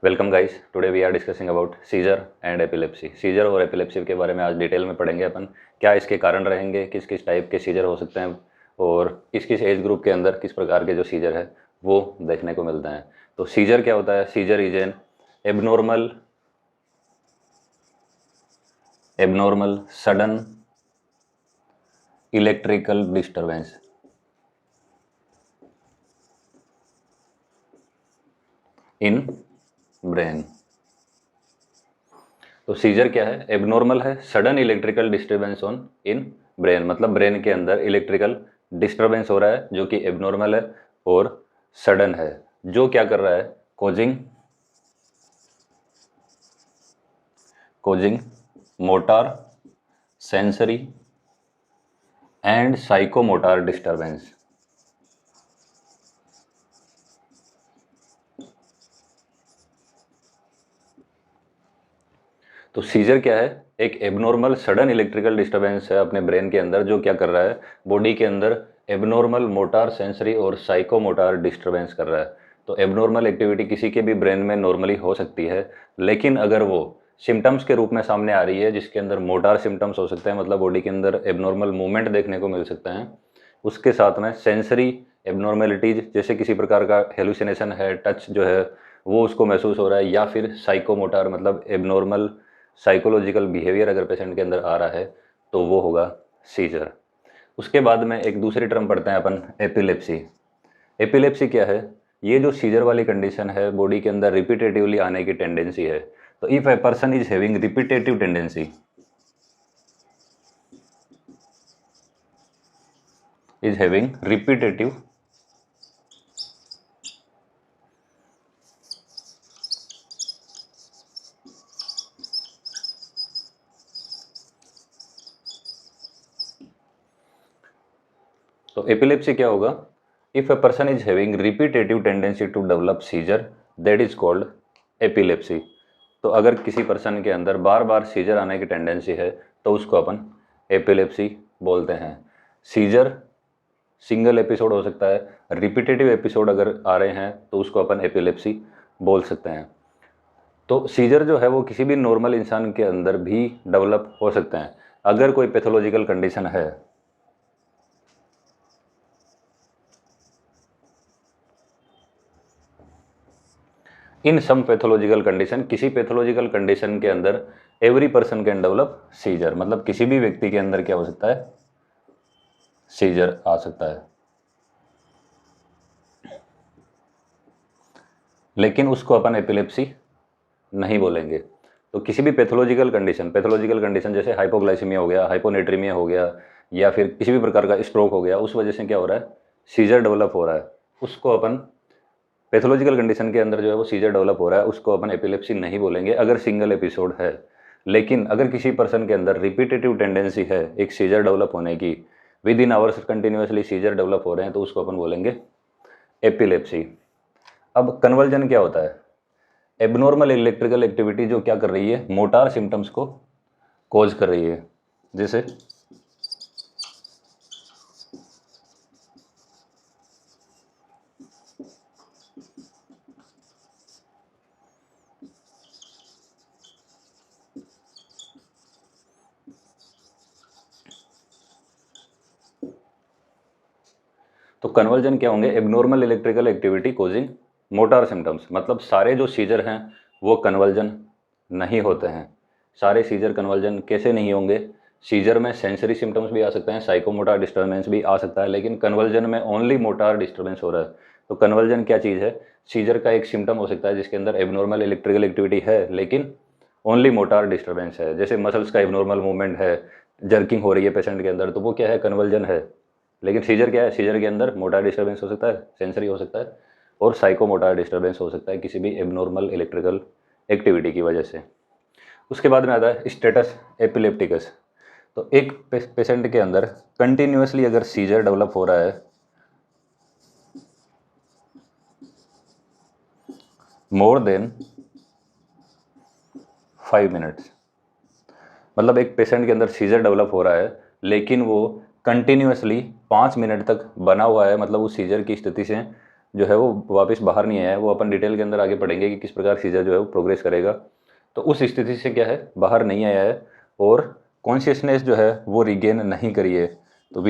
Welcome guys, today we are discussing about seizure and epilepsy. Seizure और epilepsy के बारे में आज डिटेल में पढ़ेंगे अपन। क्या इसके कारण रहेंगे, किस किस टाइप के सीजर हो सकते हैं और किस किस एज ग्रुप के अंदर किस प्रकार के जो सीजर है वो देखने को मिलते हैं। तो सीजर क्या होता है? Seizure is an abnormal sudden electrical disturbance in brain. तो सीजर क्या है? एबनॉर्मल है sudden electrical disturbance on in brain, मतलब ब्रेन के अंदर इलेक्ट्रिकल डिस्टर्बेंस हो रहा है जो कि एबनॉर्मल है और सडन है, जो क्या कर रहा है? Causing motor, sensory and psychomotor disturbance. तो सीजर क्या है? एक एबनॉर्मल सडन इलेक्ट्रिकल डिस्टर्बेंस है अपने ब्रेन के अंदर, जो क्या कर रहा है? बॉडी के अंदर एबनॉर्मल मोटार, सेंसरी और साइकोमोटार डिस्टर्बेंस कर रहा है। तो एबनॉर्मल एक्टिविटी किसी के भी ब्रेन में नॉर्मली हो सकती है, लेकिन अगर वो सिम्टम्स के रूप में सामने आ रही है जिसके अंदर मोटार सिम्टम्स हो सकते हैं, मतलब बॉडी के अंदर एबनॉर्मल मूवमेंट देखने को मिल सकते हैं, उसके साथ में सेंसरी एबनॉर्मेलिटीज जैसे किसी प्रकार का हेलुसिनेशन है, टच जो है वो उसको महसूस हो रहा है, या फिर साइकोमोटार मतलब एबनॉर्मल साइकोलॉजिकल बिहेवियर अगर पेशेंट के अंदर आ रहा है तो वो होगा सीजर। उसके बाद में एक दूसरी टर्म पढ़ते हैं अपन, एपिलेप्सी। एपिलेप्सी क्या है? ये जो सीजर वाली कंडीशन है, बॉडी के अंदर रिपीटेटिवली आने की टेंडेंसी है। तो if a person is having repetitive tendency is having repetitive तो एपिलेप्सी क्या होगा? If a person is having repetitive tendency to develop seizure, that is called epilepsy. तो अगर किसी पर्सन के अंदर बार बार सीजर आने की टेंडेंसी है तो उसको अपन एपिलेप्सी बोलते हैं। सीजर सिंगल एपिसोड हो सकता है, रिपीटेटिव एपिसोड अगर आ रहे हैं तो उसको अपन एपिलेप्सी बोल सकते हैं। तो सीजर जो है वो किसी भी नॉर्मल इंसान के अंदर भी डेवलप हो सकते हैं अगर कोई पैथोलॉजिकल कंडीशन है। इन सम पैथोलॉजिकल कंडीशन, किसी पैथोलॉजिकल कंडीशन के अंदर every person can develop seizure, मतलब किसी भी व्यक्ति के अंदर क्या हो सकता है? सीजर आ सकता है, लेकिन उसको अपन एपिलेप्सी नहीं बोलेंगे। तो किसी भी पैथोलॉजिकल कंडीशन जैसे हाइपोग्लाइसीमिया हो गया, हाइपोनेट्रीमिया हो गया, या फिर किसी भी प्रकार का स्ट्रोक हो गया, उस वजह से क्या हो रहा है? सीजर डेवलप हो रहा है, उसको अपन पैथोलॉजिकल कंडीशन के अंदर जो है वो सीजर डेवलप हो रहा है, उसको अपन एपिलेप्सी नहीं बोलेंगे अगर सिंगल एपिसोड है। लेकिन अगर किसी पर्सन के अंदर रिपीटेटिव टेंडेंसी है एक सीजर डेवलप होने की, within hours continuously seizure develop हो रहे हैं, तो उसको अपन बोलेंगे एपिलेप्सी। अब कन्वर्जन क्या होता है? एबनॉर्मल इलेक्ट्रिकल एक्टिविटी जो क्या कर रही है? मोटार सिम्टम्स को कॉज कर रही है। जैसे तो कन्वर्जन क्या होंगे? Abnormal electrical activity causing motor symptoms, मतलब सारे जो सीजर हैं वो कन्वर्जन नहीं होते हैं। सारे सीजर कन्वर्जन कैसे नहीं होंगे? सीजर में सेंसरी सिम्टम्स भी आ सकते हैं, साइकोमोटार डिस्टर्बेंस भी आ सकता है, लेकिन कन्वर्जन में ओनली मोटार डिस्टर्बेंस हो रहा है। तो कन्वर्जन क्या चीज़ है? सीजर का एक सिम्टम हो सकता है जिसके अंदर एबनॉर्मल इलेक्ट्रिकल एक्टिविटी है लेकिन ओनली मोटार डिस्टर्बेंस है, जैसे मसल्स का एबनॉर्मल मूवमेंट है, जर्किंग हो रही है पेशेंट के अंदर, तो वो क्या है? कन्वर्जन है। लेकिन सीजर क्या है? सीजर के अंदर मोटार डिस्टर्बेंस हो सकता है, सेंसरी हो सकता है, और साइकोमोटार डिस्टर्बेंस हो सकता है किसी भी एबनॉर्मल इलेक्ट्रिकल एक्टिविटी की वजह से। उसके बाद में आता है स्टेटस एपिलेप्टिकस। तो एक पेशेंट के अंदर कंटिन्यूसली अगर सीजर डेवलप हो रहा है मोर देन 5 मिनट्स, मतलब एक पेशेंट के अंदर सीजर डेवलप हो रहा है लेकिन वो कंटिन्यूसली 5 मिनट तक बना हुआ है, मतलब उस सीजर की स्थिति से जो है वो वापस बाहर नहीं आया है, वो अपन डिटेल के अंदर आगे पढ़ेंगे कि किस प्रकार सीजर जो है वो प्रोग्रेस करेगा। तो उस स्थिति से क्या है, बाहर नहीं आया है और कॉन्शियसनेस जो है वो रिगेन नहीं करी है। तो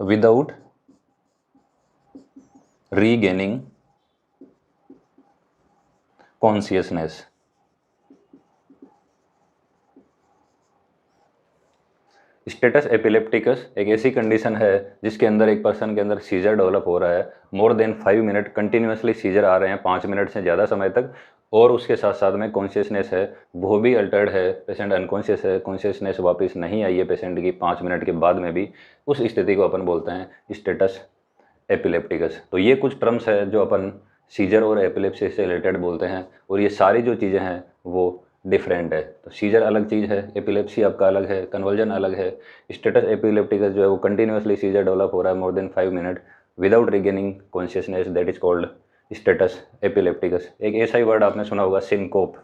without regaining consciousness, status epilepticus एक ऐसी कंडीशन है जिसके अंदर एक पर्सन के अंदर सीजर डेवलप हो रहा है, more than 5 minute continuously seizure आ रहे हैं 5 मिनट से ज़्यादा समय तक, और उसके साथ साथ में कॉन्शियसनेस है वो भी अल्टर्ड है, पेशेंट अनकॉन्शियस है, कॉन्शियसनेस वापस नहीं आई है पेशेंट की 5 मिनट के बाद में भी, उस स्थिति को अपन बोलते हैं स्टेटस एपिलेप्टिकस। तो ये कुछ टर्म्स है जो अपन सीजर और एपिलेप्सी से रिलेटेड बोलते हैं, और ये सारी जो चीज़ें हैं वो डिफरेंट है। तो सीजर अलग चीज़ है, एपिलेप्सी आपका अलग है, कन्वर्जन अलग है। स्टेटस एपिलेप्टिकस जो है वो कंटिन्यूसली सीजर डेवलप हो रहा है more than 5 minute without regaining consciousness, that is called status epilepticus. एक ऐसा ही वर्ड आपने सुना होगा, सिनकोप।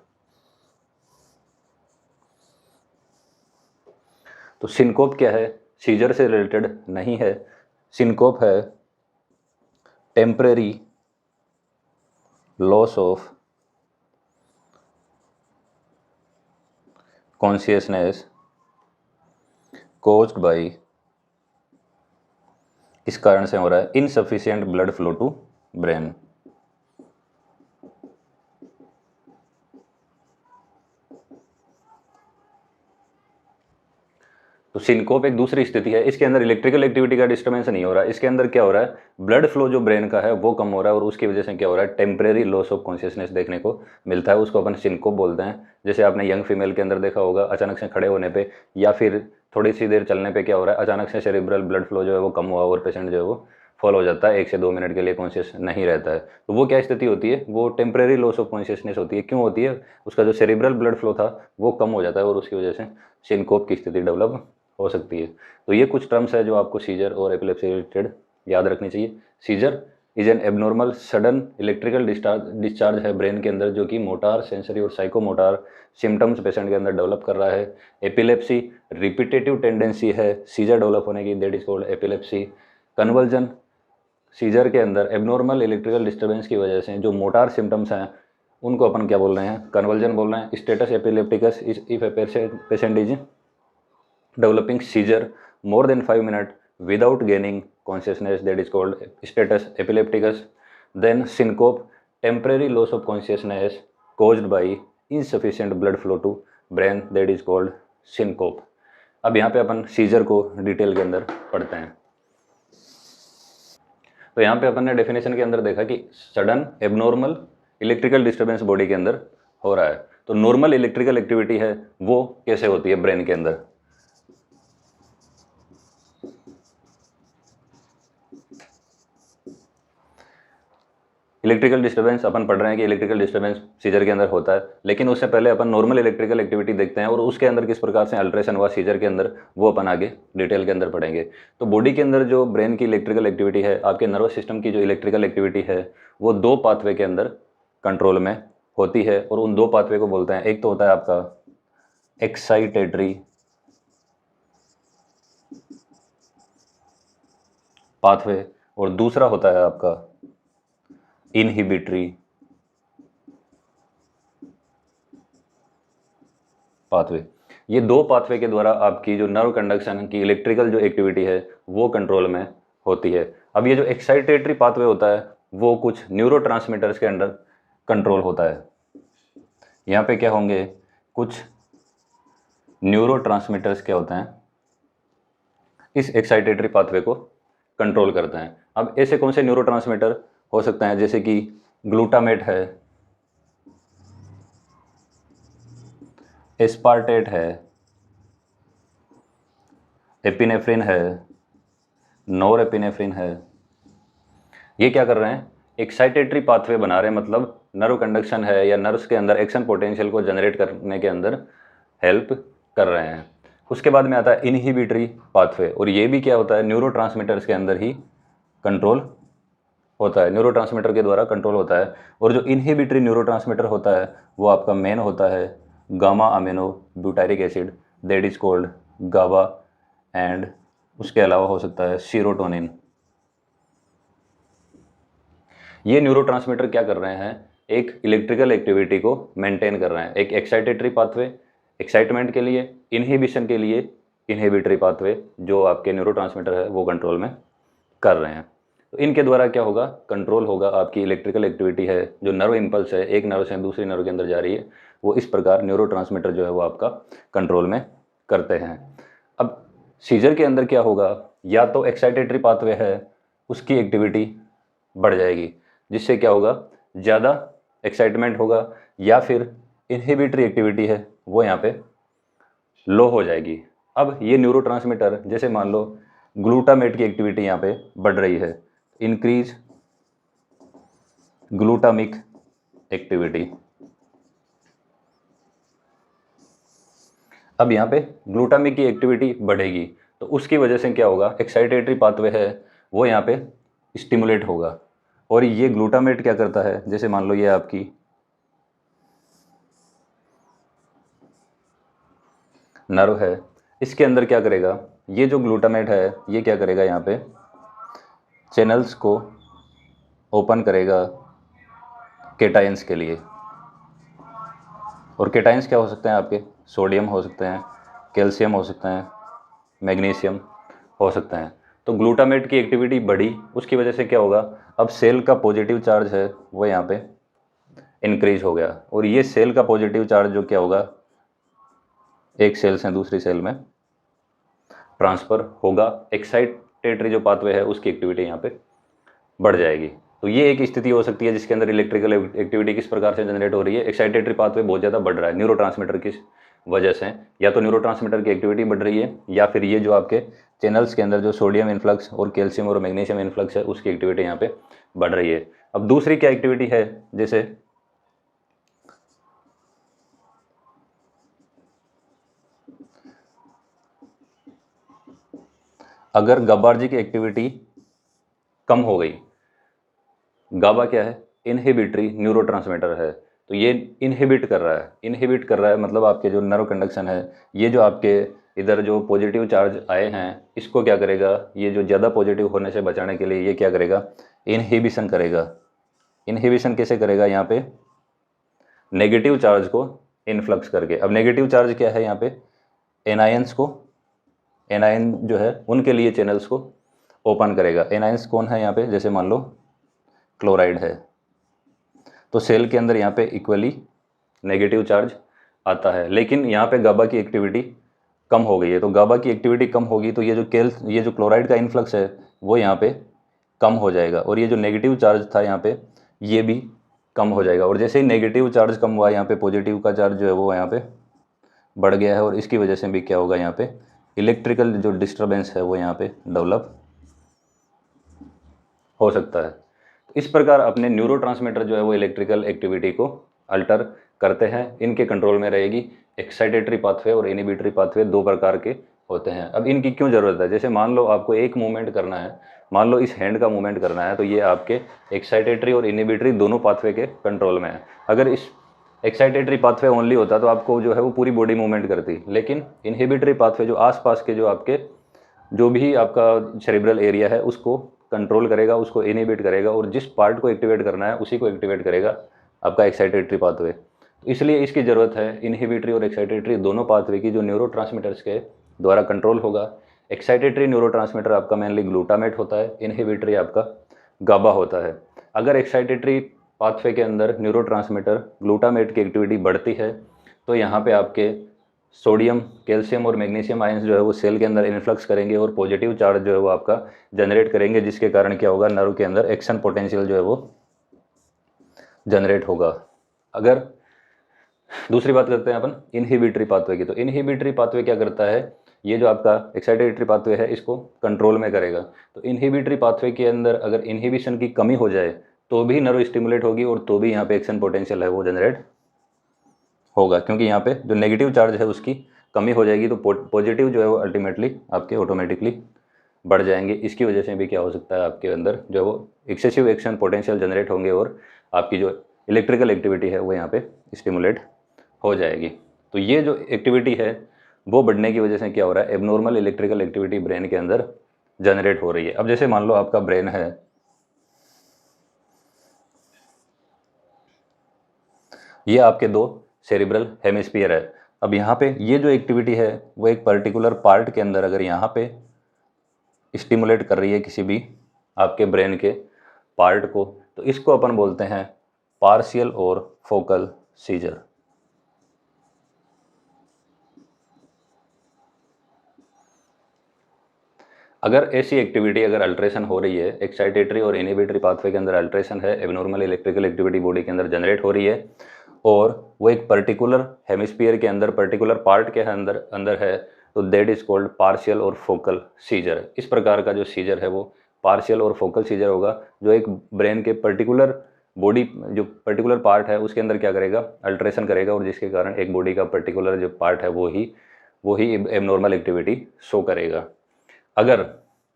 तो सिनकोप क्या है, सीजर से रिलेटेड नहीं है। सिनकोप है temporary loss of consciousness caused by, इस कारण से हो रहा है insufficient blood flow to brain. तो सिनकोप एक दूसरी स्थिति है, इसके अंदर इलेक्ट्रिकल एक्टिविटी का डिस्टर्बेंस नहीं हो रहा है, इसके अंदर क्या हो रहा है, ब्लड फ्लो जो ब्रेन का है वो कम हो रहा है, और उसकी वजह से क्या हो रहा है, टेम्परेरी लॉस ऑफ कॉन्शियसनेस देखने को मिलता है, उसको अपन सिनकोप बोलते हैं। जैसे आपने यंग फीमेल के अंदर देखा होगा, अचानक से खड़े होने पे या फिर थोड़ी सी देर चलने पे क्या हो रहा है, अचानक से सेरिब्रल ब्लड फ्लो जो है वो कम हुआ और पेशेंट जो है वो फॉल हो जाता है, 1 से 2 मिनट के लिए कॉन्शियस नहीं रहता है। तो वो क्या स्थिति होती है, वो टेम्परेरी लॉस ऑफ कॉन्शियसनेस होती है। क्यों होती है, उसका जो सेरिब्रल ब्लड फ्लो था वो कम हो जाता है और उसकी वजह से सिनकोप की स्थिति डेवलप हो सकती है। तो ये कुछ टर्म्स है जो आपको सीजर और एपिलेप्सी रिलेटेड याद रखनी चाहिए। Seizure is an abnormal sudden electrical discharge है ब्रेन के अंदर, जो कि मोटार, सेंसरी और साइकोमोटार सिम्टम्स पेशेंट के अंदर डेवलप कर रहा है। एपिलेप्सी रिपीटेटिव टेंडेंसी है सीजर डेवलप होने की, that is called epilepsy. Conversion, seizure के अंदर एबनॉर्मल इलेक्ट्रिकल डिस्टर्बेंस की वजह से जो मोटार सिम्टम्स हैं उनको अपन क्या बोल रहे हैं, कन्वर्जन बोल रहे हैं। Status epilepticus if a patient is developing seizure more than 5 minutes without gaining consciousness, that is called status epilepticus. Then syncope, temporary loss of consciousness caused by insufficient blood flow to brain, that is called syncope. अब यहाँ पे अपन scissor को detail के अंदर पढ़ते हैं। तो यहाँ पे अपन ने डेफिनेशन के अंदर देखा कि sudden abnormal electrical disturbance body के अंदर हो रहा है। तो नॉर्मल इलेक्ट्रिकल एक्टिविटी है वो कैसे होती है ब्रेन के अंदर। इलेक्ट्रिकल डिस्टर्बेंस अपन पढ़ रहे हैं कि इलेक्ट्रिकल डिस्टर्बेंस सीजर के अंदर होता है, लेकिन उससे पहले अपन नॉर्मल इलेक्ट्रिकल एक्टिविटी देखते हैं और उसके अंदर किस प्रकार से अल्ट्रेशन हुआ सीजर के अंदर, वो अपन आगे डिटेल के अंदर पढ़ेंगे। तो बॉडी के अंदर जो ब्रेन की इलेक्ट्रिकल एक्टिविटी है, आपके नर्वस सिस्टम की जो इलेक्ट्रिकल एक्टिविटी है वो 2 पाथवे के अंदर कंट्रोल में होती है, और उन 2 पाथवे को बोलते हैं, एक तो होता है आपका एक्साइटेटरी पाथवे और दूसरा होता है आपका इनहिबिटरी पाथवे। ये 2 पाथवे के द्वारा आपकी जो नर्व कंडक्शन की इलेक्ट्रिकल जो एक्टिविटी है वो कंट्रोल में होती है। अब ये जो एक्साइटेटरी पाथवे होता है वो कुछ न्यूरोट्रांसमीटर्स के अंडर कंट्रोल होता है। यहाँ पे क्या होंगे, कुछ न्यूरोट्रांसमीटर्स क्या होते हैं, इस एक्साइटेटरी पाथवे को कंट्रोल करते हैं। अब ऐसे कौन से न्यूरोट्रांसमीटर हो सकते हैं, जैसे कि ग्लूटामेट है, एस्पार्टेट है, एपिनेफ्रिन है, नॉरएपिनेफ्रिन है। ये क्या कर रहे हैं, एक्साइटेटरी पाथवे बना रहे हैं, मतलब नर्व कंडक्शन है या नर्व्स के अंदर एक्शन पोटेंशियल को जनरेट करने के अंदर हेल्प कर रहे हैं। उसके बाद में आता है इनहिबिटरी पाथवे, और ये भी क्या होता है, न्यूरोट्रांसमीटर्स के अंदर ही कंट्रोल होता है, न्यूरोट्रांसमीटर के द्वारा कंट्रोल होता है। और जो इनहिबिटरी न्यूरोट्रांसमीटर होता है वो आपका मेन होता है gamma amino butyric acid, that is called GABA and उसके अलावा हो सकता है सीरोटोनिन। ये न्यूरोट्रांसमीटर क्या कर रहे हैं, एक इलेक्ट्रिकल एक्टिविटी को मेंटेन कर रहे हैं, एक एक्साइटेटरी पाथवे एक्साइटमेंट के लिए, इनहिबिशन के लिए इनहिबिटरी पाथवे जो आपके न्यूरोट्रांसमीटर है वो कंट्रोल में कर रहे हैं। तो इनके द्वारा क्या होगा, कंट्रोल होगा आपकी इलेक्ट्रिकल एक्टिविटी है, जो नर्व इम्पल्स है एक नर्व से दूसरी नर्व के अंदर जा रही है, वो इस प्रकार न्यूरोट्रांसमीटर जो है वो आपका कंट्रोल में करते हैं। अब सीजर के अंदर क्या होगा, या तो एक्साइटेटरी पाथवे है उसकी एक्टिविटी बढ़ जाएगी, जिससे क्या होगा, ज़्यादा एक्साइटमेंट होगा, या फिर इनहिबिटरी एक्टिविटी है वो यहाँ पे लो हो जाएगी। अब ये न्यूरोट्रांसमीटर जैसे मान लो ग्लूटामेट की एक्टिविटी यहाँ पे बढ़ रही है, इंक्रीज ग्लूटामिक एक्टिविटी। अब यहाँ पे ग्लूटामिक की एक्टिविटी बढ़ेगी, तो उसकी वजह से क्या होगा, एक्साइटेटरी पाथवे है वो यहाँ पे स्टिमुलेट होगा। और ये ग्लूटामेट क्या करता है, जैसे मान लो ये आपकी नर्व है, इसके अंदर क्या करेगा, ये जो ग्लूटामेट है ये क्या करेगा, यहाँ पे चैनल्स को ओपन करेगा केटाइंस के लिए। और केटाइंस क्या हो सकते हैं आपके, सोडियम हो सकते हैं, कैल्शियम हो सकते हैं, मैग्नीशियम हो सकते हैं। तो ग्लूटामेट की एक्टिविटी बढ़ी, उसकी वजह से क्या होगा, अब सेल का पॉजिटिव चार्ज है वो यहाँ पे इंक्रीज हो गया, और ये सेल का पॉजिटिव चार्ज जो क्या होगा, एक सेल से दूसरी सेल में ट्रांसफ़र होगा, एक्साइटेटरी जो पाथवे है उसकी एक्टिविटी यहाँ पे बढ़ जाएगी। तो ये एक स्थिति हो सकती है जिसके अंदर इलेक्ट्रिकल एक्टिविटी किस प्रकार से जनरेट हो रही है, एक्साइटेटरी पाथवे बहुत ज़्यादा बढ़ रहा है न्यूरोट्रांसमीटर की वजह से, या तो न्यूरोट्रांसमीटर की एक्टिविटी बढ़ रही है, या फिर ये जो आपके चैनल्स के अंदर जो सोडियम इन्फ्लक्स और कैल्शियम और मैग्नीशियम इन्फ्लक्स है उसकी एक्टिविटी यहाँ पे बढ़ रही है। अब दूसरी क्या एक्टिविटी है, जैसे अगर GABAर्जिक की एक्टिविटी कम हो गई, गाबा क्या है, इनहिबिटरी न्यूरोट्रांसमीटर है, तो ये इनहिबिट कर रहा है, इनहिबिट कर रहा है मतलब आपके जो नर्व कंडक्शन है, ये जो आपके इधर जो पॉजिटिव चार्ज आए हैं इसको क्या करेगा, ये जो ज़्यादा पॉजिटिव होने से बचाने के लिए ये क्या करेगा, इनहिबिशन करेगा। इनहिबिशन कैसे करेगा, यहाँ पे नेगेटिव चार्ज को इनफ्लक्स करके। अब नेगेटिव चार्ज क्या है यहाँ पे, एनायंस को, एनायन जो है उनके लिए चैनल्स को ओपन करेगा। एनायंस कौन है यहाँ पे, जैसे मान लो क्लोराइड है, तो सेल के अंदर यहाँ पे इक्वली नेगेटिव चार्ज आता है, लेकिन यहाँ पे गाबा की एक्टिविटी कम हो गई है। तो गाबा की एक्टिविटी कम होगी तो ये जो क्लोराइड का इन्फ्लक्स है वो यहाँ पे कम हो जाएगा, और ये जो नेगेटिव चार्ज था यहाँ पे ये भी कम हो जाएगा। और जैसे ही नेगेटिव चार्ज कम हुआ, यहाँ पे पॉजिटिव का चार्ज जो है वो यहाँ पे बढ़ गया है, और इसकी वजह से भी क्या होगा, यहाँ पे इलेक्ट्रिकल जो डिस्टर्बेंस है वो यहाँ पे डेवलप हो सकता है। इस प्रकार अपने न्यूरोट्रांसमीटर जो है वो इलेक्ट्रिकल एक्टिविटी को अल्टर करते हैं, इनके कंट्रोल में रहेगी। एक्साइटेटरी पाथवे और इनहिबिटरी पाथवे दो प्रकार के होते हैं। अब इनकी क्यों ज़रूरत है, जैसे मान लो आपको एक मूवमेंट करना है, मान लो इस हैंड का मूवमेंट करना है, तो ये आपके एक्साइटेटरी और इनहिबिटरी दोनों पाथवे के कंट्रोल में है। अगर इस एक्साइटेटरी पाथवे ओनली होता तो आपको जो है वो पूरी बॉडी मूवमेंट करती, लेकिन इनहिबिटरी पाथवे जो आसपास के जो आपके जो भी आपका सेरेब्रल एरिया है उसको कंट्रोल करेगा, उसको इनहिबिट करेगा, और जिस पार्ट को एक्टिवेट करना है उसी को एक्टिवेट करेगा आपका एक्साइटेटरी पाथवे। इसलिए इसकी ज़रूरत है इनहिबिटरी और एक्साइटेटरी दोनों पाथवे की, जो न्यूरोट्रांसमीटर्स के द्वारा कंट्रोल होगा। एक्साइटेटरी न्यूरोट्रांसमीटर आपका मेनली ग्लूटामेट होता है, इनहिबिटरी आपका गाबा होता है। अगर एक्साइटेटरी पाथवे के अंदर न्यूरोट्रांसमीटर ग्लूटामेट की एक्टिविटी बढ़ती है तो यहाँ पे आपके सोडियम, कैल्शियम और मैग्नीशियम आयंस जो है वो सेल के अंदर इन्फ्लक्स करेंगे और पॉजिटिव चार्ज जो है वो आपका जनरेट करेंगे, जिसके कारण क्या होगा, नर्व के अंदर एक्शन पोटेंशियल जो है वो जनरेट होगा। अगर दूसरी बात करते हैं अपन इनहिबिटरी पाथवे की, तो इनहिबिटरी पाथवे क्या करता है, ये जो आपका एक्साइटेटरी पाथवे है इसको कंट्रोल में करेगा। तो इनहिबिटरी पाथवे के अंदर अगर इनहिबिशन की कमी हो जाए तो भी नर्व स्टिमुलेट होगी, और तो भी यहाँ पे एक्शन पोटेंशियल है वो जनरेट होगा, क्योंकि यहाँ पे जो नेगेटिव चार्ज है उसकी कमी हो जाएगी, तो पॉजिटिव जो है वो अल्टीमेटली आपके ऑटोमेटिकली बढ़ जाएंगे। इसकी वजह से भी क्या हो सकता है, आपके अंदर जो है वो एक्सेसिव एक्शन पोटेंशियल जनरेट होंगे, और आपकी जो इलेक्ट्रिकल एक्टिविटी है वो यहाँ पे स्टिमुलेट हो जाएगी। तो ये जो एक्टिविटी है वो बढ़ने की वजह से क्या हो रहा है, एबनॉर्मल इलेक्ट्रिकल एक्टिविटी ब्रेन के अंदर जनरेट हो रही है। अब जैसे मान लो आपका ब्रेन है, ये आपके दो सेरिब्रल हेमिस्फीयर है। अब यहाँ पे ये जो एक्टिविटी है वो एक पर्टिकुलर पार्ट के अंदर अगर यहाँ पे स्टिमुलेट कर रही है किसी भी आपके ब्रेन के पार्ट को, तो इसको अपन बोलते हैं पार्शियल और फोकल सीजर। अगर ऐसी एक्टिविटी अगर अल्ट्रेशन हो रही है, एक्साइटेटरी और इनहिबिटरी पाथवे के अंदर अल्ट्रेशन है, एबनॉर्मल इलेक्ट्रिकल एक्टिविटी बॉडी के अंदर जनरेट हो रही है और वो एक पर्टिकुलर हेमिस्फीयर के अंदर पर्टिकुलर पार्ट के अंदर है, तो दैट इज कॉल्ड पार्शियल और फोकल सीजर। इस प्रकार का जो सीजर है वो पार्शियल और फोकल सीजर होगा, जो एक ब्रेन के पर्टिकुलर बॉडी जो पर्टिकुलर पार्ट है उसके अंदर क्या करेगा, अल्ट्रेशन करेगा, और जिसके कारण एक बॉडी का पर्टिकुलर जो पार्ट है वो ही एबनॉर्मल एक्टिविटी शो करेगा। अगर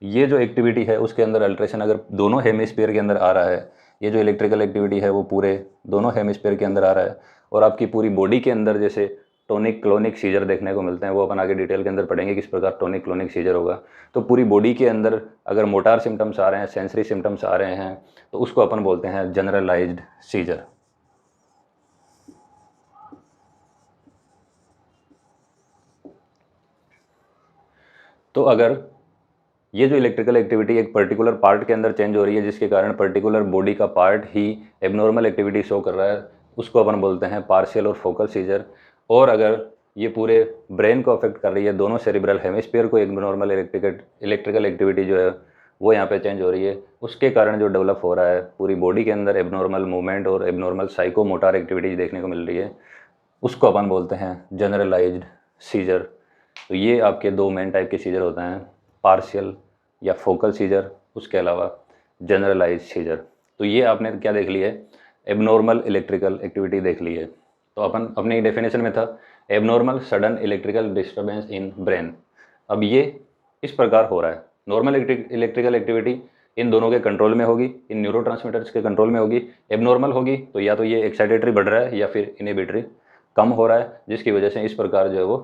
ये जो एक्टिविटी है उसके अंदर अल्ट्रेशन अगर दोनों हेमिस्फीयर के अंदर आ रहा है, ये जो इलेक्ट्रिकल एक्टिविटी है वो पूरे दोनों हेमिस्फीयर के अंदर आ रहा है और आपकी पूरी बॉडी के अंदर जैसे टोनिक क्लोनिक सीजर देखने को मिलते हैं, वो अपन आगे डिटेल के अंदर पढ़ेंगे किस प्रकार टोनिक क्लोनिक सीजर होगा। तो पूरी बॉडी के अंदर अगर मोटार सिम्टम्स आ रहे हैं, सेंसरी सिम्टम्स आ रहे हैं, तो उसको अपन बोलते हैं जनरलाइज्ड सीजर। तो अगर ये जो इलेक्ट्रिकल एक्टिविटी एक पर्टिकुलर पार्ट के अंदर चेंज हो रही है जिसके कारण पर्टिकुलर बॉडी का पार्ट ही एबनॉर्मल एक्टिविटी शो कर रहा है, उसको अपन बोलते हैं पार्शियल और फोकल सीजर। और अगर ये पूरे ब्रेन को अफेक्ट कर रही है, दोनों सेरिब्रल हेमिस्फीयर को एबनॉर्मल इलेक्ट्रिकल एक्टिविटी जो है वो यहाँ पे चेंज हो रही है, उसके कारण जो डेवलप हो रहा है पूरी बॉडी के अंदर एबनॉर्मल मूवमेंट और एबनॉर्मल साइकोमोटर एक्टिविटीज देखने को मिल रही है, उसको अपन बोलते हैं जनरलाइज्ड सीजर। तो ये आपके दो मेन टाइप के सीजर होते हैं, पार्शियल या फोकल सीजर, उसके अलावा जनरलाइज सीजर। तो ये आपने क्या देख लिया है, एबनॉर्मल इलेक्ट्रिकल एक्टिविटी देख ली है। तो अपन अपनी डेफिनेशन में था abnormal sudden electrical disturbance in brain. अब ये इस प्रकार हो रहा है, नॉर्मल इलेक्ट्रिकल एक्टिविटी इन दोनों के कंट्रोल में होगी, इन न्यूरोट्रांसमीटर्स के कंट्रोल में होगी। एबनॉर्मल होगी तो या तो ये एक्साइटेटरी बढ़ रहा है या फिर इनहिबिटरी कम हो रहा है, जिसकी वजह से इस प्रकार जो है वो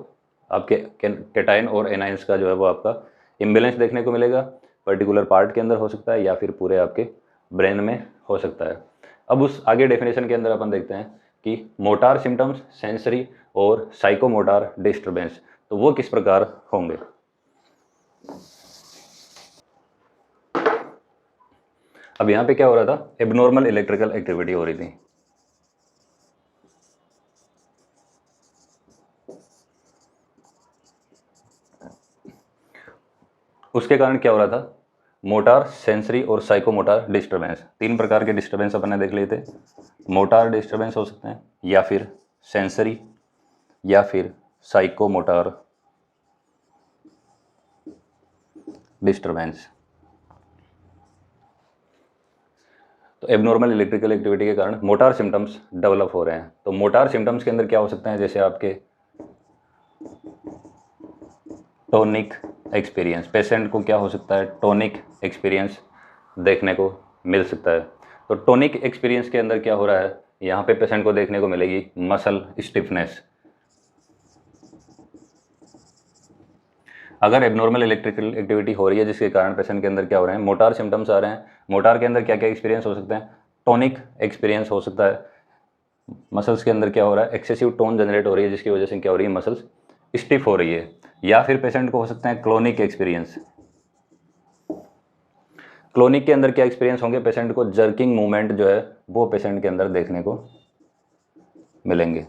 आपके कैटाइन और एनाइंस का जो है वो आपका इम्बेलेंस देखने को मिलेगा, पर्टिकुलर पार्ट के अंदर हो सकता है या फिर पूरे आपके ब्रेन में हो सकता है। अब उस आगे डेफिनेशन के अंदर अपन देखते हैं कि मोटार सिम्टम्स, सेंसरी और साइकोमोटार डिस्टर्बेंस, तो वो किस प्रकार होंगे। अब यहाँ पे क्या हो रहा था, एबनॉर्मल इलेक्ट्रिकल एक्टिविटी हो रही थी। उसके कारण क्या हो रहा था, मोटार, सेंसरी और साइकोमोटार डिस्टर्बेंस, तीन प्रकार के डिस्टर्बेंस अपन ने देख लिए थे। मोटार डिस्टर्बेंस हो सकते हैं या फिर सेंसरी या फिर साइकोमोटार डिस्टर्बेंस। तो एबनॉर्मल इलेक्ट्रिकल एक्टिविटी के कारण मोटार सिम्टम्स डेवलप हो रहे हैं। तो मोटार सिम्टम्स के अंदर क्या हो सकते हैं, जैसे आपके टोनिक एक्सपीरियंस, पेशेंट को क्या हो सकता है, टोनिक एक्सपीरियंस देखने को मिल सकता है। तो टोनिक एक्सपीरियंस के अंदर क्या हो रहा है, यहाँ पे पेशेंट को देखने को मिलेगी मसल स्टिफनेस। अगर एबनॉर्मल इलेक्ट्रिकल एक्टिविटी हो रही है जिसके कारण पेशेंट के अंदर क्या हो रहे हैं, मोटार सिम्टम्स आ रहे हैं, मोटार के अंदर क्या क्या एक्सपीरियंस हो सकते हैं, टोनिक एक्सपीरियंस हो सकता है। मसल्स के अंदर क्या हो रहा है, एक्सेसिव टोन जनरेट हो रही है जिसकी वजह से क्या हो रही है, मसल्स स्टिफ हो रही है। या फिर पेशेंट को हो सकते हैं क्लोनिक एक्सपीरियंस। क्लोनिक के अंदर क्या एक्सपीरियंस होंगे, पेशेंट को जर्किंग मूवमेंट जो है वो पेशेंट के अंदर देखने को मिलेंगे।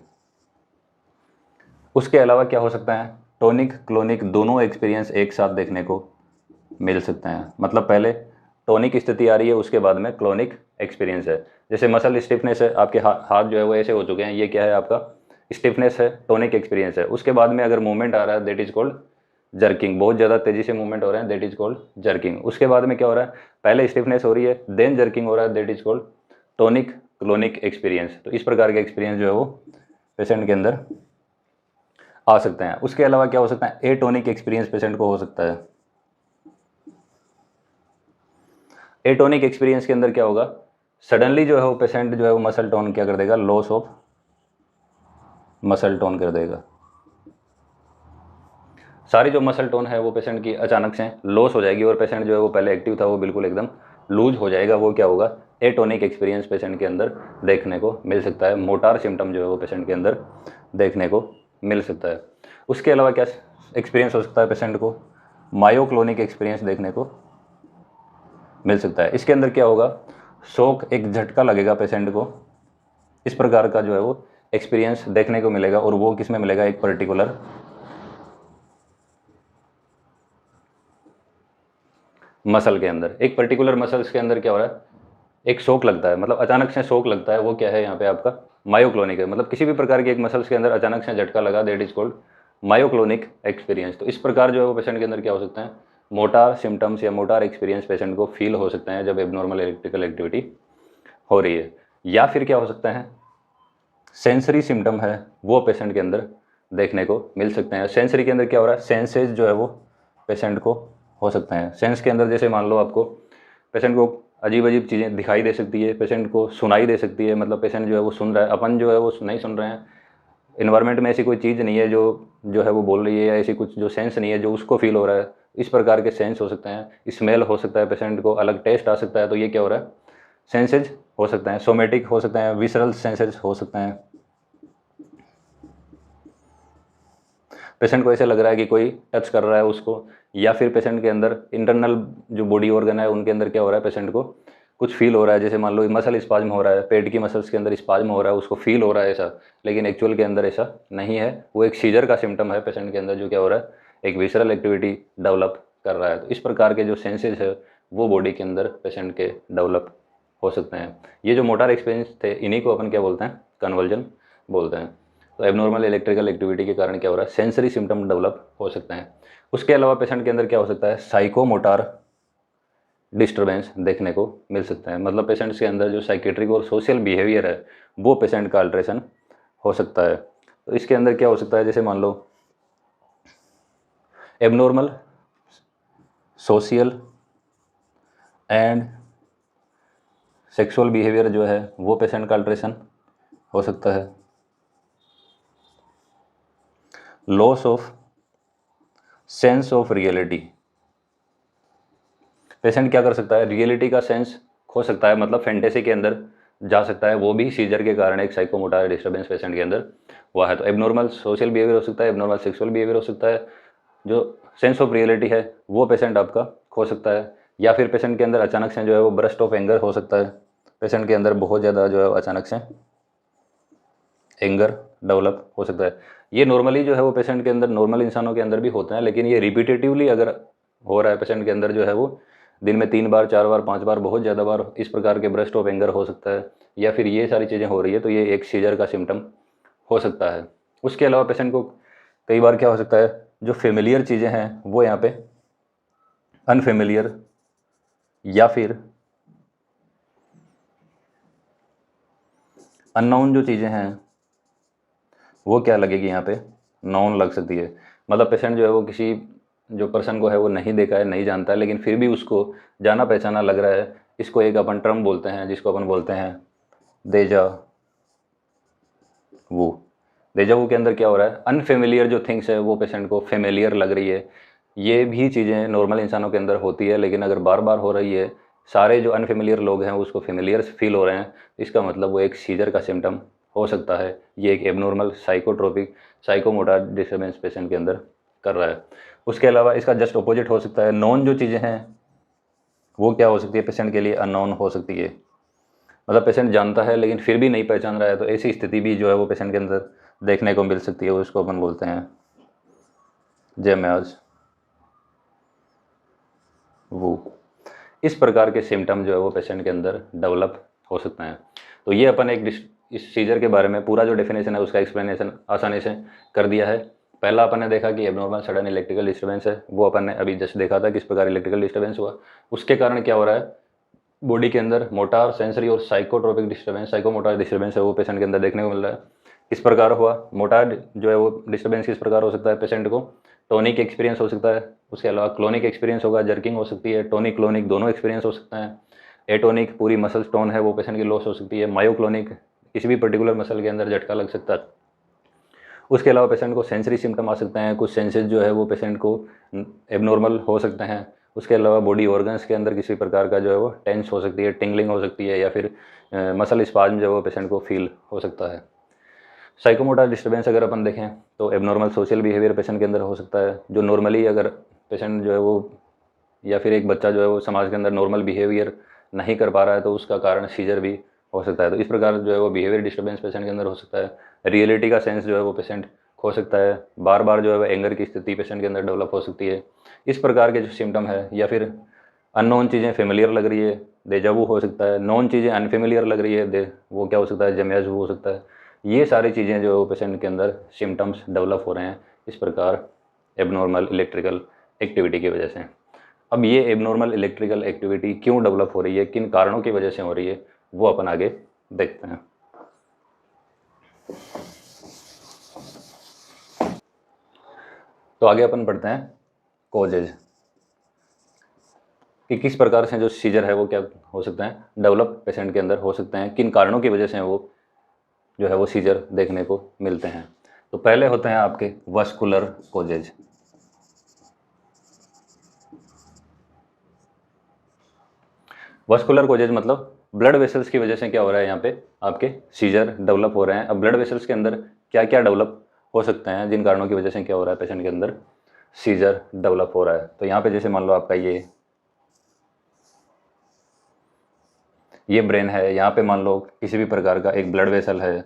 उसके अलावा क्या हो सकता है, टोनिक क्लोनिक दोनों एक्सपीरियंस एक साथ देखने को मिल सकते हैं। मतलब पहले टोनिक स्थिति आ रही है, उसके बाद में क्लोनिक एक्सपीरियंस है। जैसे मसल स्टिफनेस है, आपके हाथ जो है वो ऐसे हो चुके हैं, ये क्या है, आपका स्टिफनेस है, टोनिक एक्सपीरियंस है। उसके बाद में अगर मूवमेंट आ रहा है, दैट इज कॉल्ड जर्किंग, बहुत ज़्यादा तेज़ी से मूवमेंट हो रहे हैं, दैट इज कॉल्ड जर्किंग। उसके बाद में क्या हो रहा है, पहले स्टिफनेस हो रही है, देन जर्किंग हो रहा है, that is called tonic clonic experience. तो इस प्रकार के एक्सपीरियंस जो है वो पेशेंट के अंदर आ सकते हैं। उसके अलावा क्या हो सकता है, एटोनिक एक्सपीरियंस पेशेंट को हो सकता है। एटोनिक एक्सपीरियंस के अंदर क्या होगा, सडनली जो है वो पेशेंट जो है वो मसल टोन क्या कर देगा, लॉस ऑफ मसल टोन कर देगा। सारी जो मसल टोन है वो पेशेंट की अचानक से लॉस हो जाएगी और पेशेंट जो है वो पहले एक्टिव था वो बिल्कुल एकदम लूज हो जाएगा। वो क्या होगा, एटोनिक एक्सपीरियंस पेशेंट के अंदर देखने को मिल सकता है। मोटार सिम्टम जो है वो पेशेंट के अंदर देखने को मिल सकता है। उसके अलावा क्या एक्सपीरियंस हो सकता है पेशेंट को, मायोक्लोनिक एक्सपीरियंस देखने को मिल सकता है। इसके अंदर क्या होगा, शॉक, एक झटका लगेगा पेशेंट को, इस प्रकार का जो है वो एक्सपीरियंस देखने को मिलेगा। और वो किस में मिलेगा, एक पर्टिकुलर मसल के अंदर। एक पर्टिकुलर मसल्स के अंदर क्या हो रहा है, एक शॉक लगता है, मतलब अचानक से शॉक लगता है। वो क्या है यहाँ पे आपका मायोक्लोनिक है, मतलब किसी भी प्रकार की एक मसल्स के अंदर अचानक से झटका लगा, that is called myoclonic experience. तो इस प्रकार जो है वो पेशेंट के अंदर क्या हो सकता है, मोटार सिम्टम्स या मोटार एक्सपीरियंस पेशेंट को फील हो सकते हैं जब एबनॉर्मल इलेक्ट्रिकल एक्टिविटी हो रही है। या फिर क्या हो सकता है, सेंसरी सिम्टम है वो पेशेंट के अंदर देखने को मिल सकते हैं। सेंसरी के अंदर क्या हो रहा है, सेंसेस जो है वो पेशेंट को हो सकते हैं। सेंस के अंदर जैसे मान लो आपको पेशेंट को अजीब अजीब चीज़ें दिखाई दे सकती है, पेशेंट को सुनाई दे सकती है, मतलब पेशेंट जो है वो सुन रहा है, अपन जो है वो नहीं सुन रहे हैं, इन्वायरमेंट में ऐसी कोई चीज़ नहीं है जो है वो बोल रही है, या ऐसी कुछ जो सेंस नहीं है जो उसको फील हो रहा है। इस प्रकार के सेंस हो सकते हैं। स्मेल हो सकता है, पेशेंट को अलग टेस्ट आ सकता है। तो ये क्या हो रहा है, सेंसेज हो सकते हैं। सोमेटिक हो सकते हैं, विसरल सेंसेज हो सकते हैं। पेशेंट को ऐसे लग रहा है कि कोई टच कर रहा है उसको, या फिर पेशेंट के अंदर इंटरनल जो बॉडी ऑर्गन है उनके अंदर क्या हो रहा है, पेशेंट को कुछ फील हो रहा है। जैसे मान लो मसल स्पाज्म हो रहा है, पेट की मसल्स के अंदर स्पाज्म हो रहा है, उसको फील हो रहा है ऐसा, लेकिन एक्चुअल के अंदर ऐसा नहीं है। वो एक सीजर का सिम्टम है पेशेंट के अंदर, जो क्या हो रहा है, एक विसरल एक्टिविटी डेवलप कर रहा है। तो इस प्रकार के जो सेंसेज है वो बॉडी के अंदर पेशेंट के डेवलप हो सकते हैं। ये जो मोटार एक्सपीरियंस थे, इन्हीं को अपन क्या बोलते हैं, कन्वर्जन बोलते हैं। तो एबनॉर्मल इलेक्ट्रिकल एक्टिविटी के कारण क्या हो रहा है, सेंसरी सिम्टम डेवलप हो सकते हैं। उसके अलावा पेशेंट के अंदर क्या हो सकता है, साइकोमोटार डिस्टर्बेंस देखने को मिल सकता है। मतलब पेशेंट्स के अंदर जो साइकेट्रिक और सोशल बिहेवियर है वो पेशेंट का अल्ट्रेशन हो सकता है। तो इसके अंदर क्या हो सकता है, जैसे मान लो abnormal social and sexual behaviour जो है वो पेशेंट का अल्ट्रेशन हो सकता है। Loss of sense of reality, patient क्या कर सकता है, रियलिटी का सेंस खो सकता है, मतलब फैंटेसी के अंदर जा सकता है। वो भी सीजर के कारण एक साइकोमोटर डिस्टर्बेंस पेशेंट के अंदर हुआ है। तो एबनॉर्मल सोशल बिहेवियर हो सकता है, एबनॉर्मल सेक्सुअल बिहेवियर हो सकता है, जो सेंस ऑफ रियलिटी है वो पेशेंट आपका खो सकता है। या फिर पेशेंट के अंदर अचानक से जो है वो ब्रस्ट ऑफ एंगर हो सकता है, पेशेंट के अंदर बहुत ज़्यादा जो है अचानक से एंगर डेवलप हो सकता है। ये नॉर्मली जो है वो पेशेंट के अंदर, नॉर्मल इंसानों के अंदर भी होता है, लेकिन ये रिपीटेटिवली अगर हो रहा है पेशेंट के अंदर जो है वो दिन में 3 बार 4 बार 5 बार, बहुत ज़्यादा बार इस प्रकार के ब्रस्ट ऑफ एंगर हो सकता है, या फिर ये सारी चीज़ें हो रही है, तो ये एक सीजर का सिम्टम हो सकता है। उसके अलावा पेशेंट को कई बार क्या हो सकता है, जो फेमिलियर चीज़ें हैं वो यहाँ पे अनफेमिलियर या फिर अननोन जो चीज़ें हैं वो क्या लगेगी, यहाँ पे नॉन लग सकती है। मतलब पेशेंट जो है वो किसी जो पर्सन को है वो नहीं देखा है, नहीं जानता है, लेकिन फिर भी उसको जाना पहचाना लग रहा है। इसको एक अपन टर्म बोलते हैं जिसको अपन बोलते हैं देजा वो। देजा वो के अंदर क्या हो रहा है, अनफेमिलियर जो थिंग्स है वो पेशेंट को फेमिलियर लग रही है। ये भी चीज़ें नॉर्मल इंसानों के अंदर होती है, लेकिन अगर बार बार हो रही है, सारे जो अनफेमिलियर लोग हैं उसको फेमिलियर फील हो रहे हैं, इसका मतलब वो एक सीजर का सिम्टम हो सकता है। ये एक abnormal psychotropic psychomotor disturbance patient के अंदर कर रहा है। उसके अलावा इसका जस्ट अपोजिट हो सकता है, नॉन जो चीज़ें हैं वो क्या हो सकती है, पेशेंट के लिए अननोन हो सकती है। मतलब पेशेंट जानता है लेकिन फिर भी नहीं पहचान रहा है, तो ऐसी स्थिति भी जो है वो पेशेंट के अंदर देखने को मिल सकती है। उसको अपन बोलते हैं जेमैज वो। इस प्रकार के सिम्टम जो है वो पेशेंट के अंदर डेवलप हो सकते हैं। तो ये अपन इस सीजर के बारे में पूरा जो डेफिनेशन है उसका एक्सप्लेनेशन आसानी से कर दिया है। पहला अपन ने देखा कि एबनॉर्मल सडन इलेक्ट्रिकल डिस्टर्बेंस है, वो अपन ने अभी जस्ट देखा था किस प्रकार इलेक्ट्रिकल डिस्टर्बेंस हुआ, उसके कारण क्या हो रहा है, बॉडी के अंदर मोटार सेंसरी और साइकोट्रोपिक डिस्टर्बेंस, साइकोमोटार डिस्टर्बेंस है वो पेशेंट के अंदर देखने को मिल रहा है। किस प्रकार हुआ, मोटार जो है वो डिस्टर्बेंस किस प्रकार हो सकता है, पेशेंट को टोनिक एक्सपीरियंस हो सकता है, उसके अलावा क्लोनिक एक्सपीरियंस होगा, जर्किंग हो सकती है, टोनिक क्लोनिक दोनों एक्सपीरियंस हो सकता है। एटोनिक पूरी मसल टोन है वो पेशेंट की लॉस हो सकती है। मायोक्लोनिक किसी भी पर्टिकुलर मसल के अंदर झटका लग सकता है। उसके अलावा पेशेंट को सेंसरी सिम्टम आ सकते हैं, कुछ सेंसेस जो है वो पेशेंट को एबनॉर्मल हो सकते हैं। उसके अलावा बॉडी ऑर्गन्स के अंदर किसी प्रकार का जो है वो टेंस हो सकती है, टिंगलिंग हो सकती है, या फिर मसल स्पाज्म जो है वो पेशेंट को फील हो सकता है। साइकोमोटर डिस्टर्बेंस अगर अपन देखें तो एबनॉर्मल सोशल बिहेवियर पेशेंट के अंदर हो सकता है, जो नॉर्मली अगर पेशेंट जो है वो या फिर एक बच्चा जो है वो समाज के अंदर नॉर्मल बिहेवियर नहीं कर पा रहा है तो उसका कारण सीजर भी हो सकता है। तो इस प्रकार जो है वो बिहेवियर डिस्टर्बेंस पेशेंट के अंदर हो सकता है। रियलिटी का सेंस जो है वो पेशेंट खो सकता है, बार बार जो है वो एंगर की स्थिति पेशेंट के अंदर डेवलप हो सकती है। इस प्रकार के जो सिम्टम है, या फिर अननोन चीज़ें फेमिलियर लग रही है, डेजावू हो सकता है, नॉन चीज़ें अनफेमिलियर लग रही है, वो क्या हो सकता है, जमैजू हो सकता है। ये सारी चीज़ें जो पेशेंट के अंदर सिम्टम्स डेवलप हो रहे हैं इस प्रकार एबनॉर्मल इलेक्ट्रिकल एक्टिविटी की वजह से। अब ये एबनॉर्मल इलेक्ट्रिकल एक्टिविटी क्यों डेवलप हो रही है, किन कारणों की वजह से हो रही है, वो अपन आगे देखते हैं। तो आगे अपन पढ़ते हैं कॉजेज, कि किस प्रकार से जो सीजर है वो क्या हो सकता है डेवलप पेशेंट के अंदर हो सकते हैं, किन कारणों की वजह से वो जो है वो सीजर देखने को मिलते हैं। तो पहले होते हैं आपके वस्कुलर कॉजेज। वस्कुलर कॉजेज मतलब ब्लड वेसल्स की वजह से क्या हो रहा है, यहाँ पे आपके सीजर डेवलप हो रहे हैं। अब ब्लड वेसल्स के अंदर क्या क्या डेवलप हो सकते हैं, जिन कारणों की वजह से क्या हो रहा है पेशेंट के अंदर सीजर डेवलप हो रहा है। तो यहाँ पे जैसे मान लो आपका ये ब्रेन है, यहाँ पे मान लो किसी भी प्रकार का एक ब्लड वेसल है,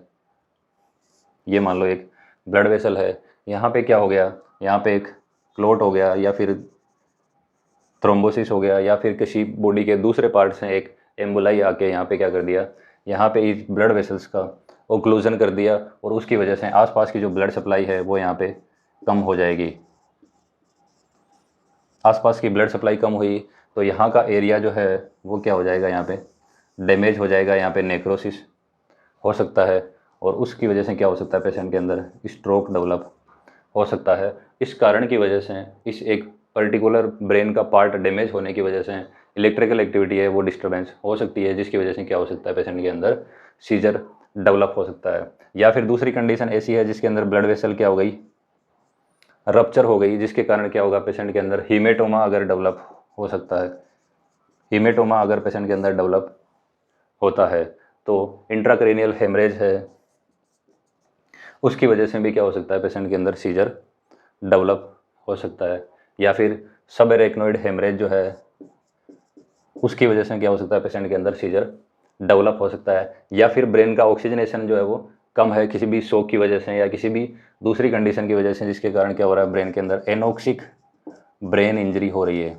ये मान लो एक ब्लड वेसल है, यहाँ पे क्या हो गया, यहाँ पे एक क्लोट हो गया, या फिर थ्रोम्बोसिस हो गया, या फिर किसी बॉडी के दूसरे पार्ट से एक एम्बुलाई आके यहाँ पे क्या कर दिया, यहाँ पे इस ब्लड वेसल्स का ओक्लूजन कर दिया, और उसकी वजह से आसपास की जो ब्लड सप्लाई है वो यहाँ पे कम हो जाएगी। आसपास की ब्लड सप्लाई कम हुई तो यहाँ का एरिया जो है वो क्या हो जाएगा, यहाँ पे डैमेज हो जाएगा, यहाँ पे नेक्रोसिस हो सकता है, और उसकी वजह से क्या हो सकता है पेशेंट के अंदर स्ट्रोक डेवलप हो सकता है। इस कारण की वजह से इस एक पर्टिकुलर ब्रेन का पार्ट डैमेज होने की वजह से इलेक्ट्रिकल एक्टिविटी है वो डिस्टर्बेंस हो सकती है, जिसकी वजह से क्या हो सकता है पेशेंट के अंदर सीजर डेवलप हो सकता है। या फिर दूसरी कंडीशन ऐसी है जिसके अंदर ब्लड वेसल क्या हो गई, रप्चर हो गई, जिसके कारण क्या होगा पेशेंट के अंदर हीमेटोमा अगर डेवलप हो सकता है। हीमेटोमा अगर पेशेंट के अंदर डेवलप होता है तो इंट्राक्रेनियल हेमरेज है, उसकी वजह से भी क्या हो सकता है पेशेंट के अंदर सीजर डेवलप हो सकता है। या फिर सब एरेक्नोइड हेमरेज जो है उसकी वजह से क्या हो सकता है पेशेंट के अंदर सीजर डेवलप हो सकता है। या फिर ब्रेन का ऑक्सीजनेशन जो है वो कम है किसी भी शॉक की वजह से या किसी भी दूसरी कंडीशन की वजह से, जिसके कारण क्या हो रहा है ब्रेन के अंदर एनोक्सिक ब्रेन इंजरी हो रही है।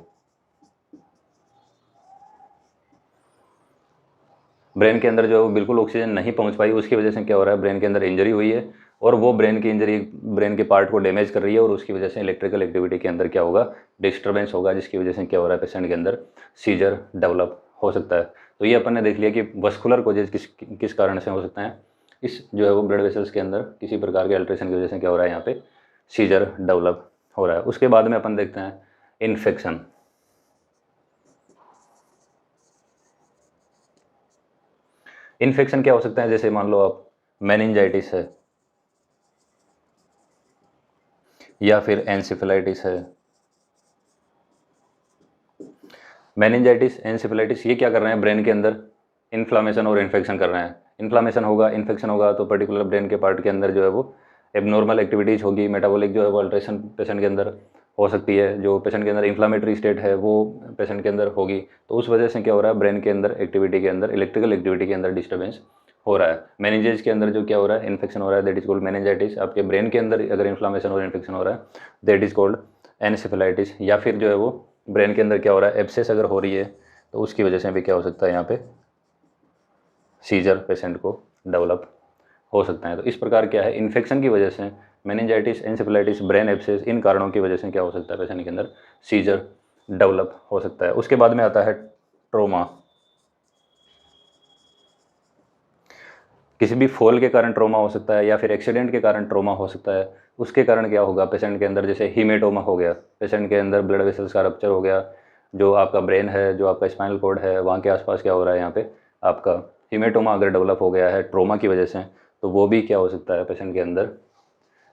ब्रेन के अंदर जो बिल्कुल ऑक्सीजन नहीं पहुंच पाई, उसकी वजह से क्या हो रहा है ब्रेन के अंदर इंजरी हुई है, और वो ब्रेन की इंजरी ब्रेन के पार्ट को डैमेज कर रही है, और उसकी वजह से इलेक्ट्रिकल एक्टिविटी के अंदर क्या होगा, डिस्टर्बेंस होगा, जिसकी वजह से क्या हो रहा है पेशेंट के अंदर सीजर डेवलप हो सकता है। तो ये अपन ने देख लिया कि वस्कुलर कोजेज किस किस कारण से हो सकते हैं। इस जो है वो ब्लड वेसल्स के अंदर किसी प्रकार के अल्ट्रेशन की वजह से क्या हो रहा है यहाँ पे सीजर डेवलप हो रहा है। उसके बाद में अपन देखते हैं इन्फेक्शन। इन्फेक्शन क्या हो सकता है, जैसे मान लो आप मेनिंजाइटिस है, या फिर एनसेफेलाइटिस है। मेनिंजाइटिस, एनसेफेलाइटिस ये क्या कर रहे हैं ब्रेन के अंदर इन्फ्लामेशन और इन्फेक्शन कर रहे हैं। इन्फ्लामेशन होगा, इन्फेक्शन होगा तो पर्टिकुलर ब्रेन के पार्ट के अंदर जो है वो एबनॉर्मल एक्टिविटीज़ होगी, मेटाबॉलिक जो है वो अल्ट्रेशन पेशेंट के अंदर हो सकती है, जो पेशेंट के अंदर इन्फ्लामेटरी स्टेट है वो पेशेंट के अंदर होगी। तो उस वजह से क्या हो रहा है ब्रेन के अंदर एक्टिविटी के अंदर इलेक्ट्रिकल एक्टिविटी के अंदर डिस्टर्बेंस हो रहा है। मेनिंजेज के अंदर जो क्या हो रहा है इन्फेक्शन हो रहा है, दैट इज कॉल्ड मेनिंजाइटिस। आपके ब्रेन के अंदर अगर इन्फ्लामेशन और इन्फेक्शन हो रहा है दैट इज कॉल्ड एनसेफेलाइटिस। या फिर जो है वो ब्रेन के अंदर क्या हो रहा है एब्सेस अगर हो रही है तो उसकी वजह से भी क्या हो सकता है यहाँ पे सीजर पेशेंट को डेवलप हो सकता है। तो इस प्रकार क्या है इन्फेक्शन की वजह से मेनिंजाइटिस, एंसेफेलाइटिस, ब्रेन एब्सेस, इन कारणों की वजह से क्या हो सकता है पेशेंट के अंदर सीजर डेवलप हो सकता है। उसके बाद में आता है ट्रोमा। किसी भी फॉल के कारण ट्रोमा हो सकता है, या फिर एक्सीडेंट के कारण ट्रोमा हो सकता है। उसके कारण क्या होगा पेशेंट के अंदर, जैसे हीमेटोमा हो गया, पेशेंट के अंदर ब्लड वेसल्स का रप्चर हो गया, जो आपका ब्रेन है, जो आपका स्पाइनल कॉर्ड है, वहाँ के आसपास क्या हो रहा है यहाँ पे आपका हीमेटोमा अगर डेवलप हो गया है ट्रोमा की वजह से, तो वो भी क्या हो सकता है पेशेंट के अंदर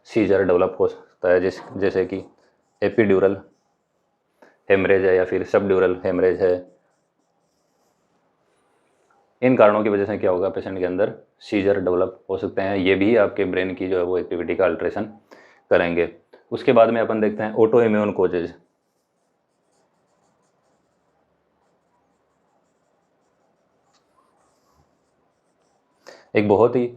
सीजर डेवलप हो सकता है, जैसे कि एपिड्यूरल हेमरेज है या फिर सबड्यूरल हेमरेज है। इन कारणों की वजह से क्या होगा, पेशेंट के अंदर सीजर डेवलप हो सकते हैं। ये भी आपके ब्रेन की जो है वो एक्टिविटी का अल्ट्रेशन करेंगे। उसके बाद में अपन देखते हैं ऑटो इम्यून कोजेज। एक बहुत ही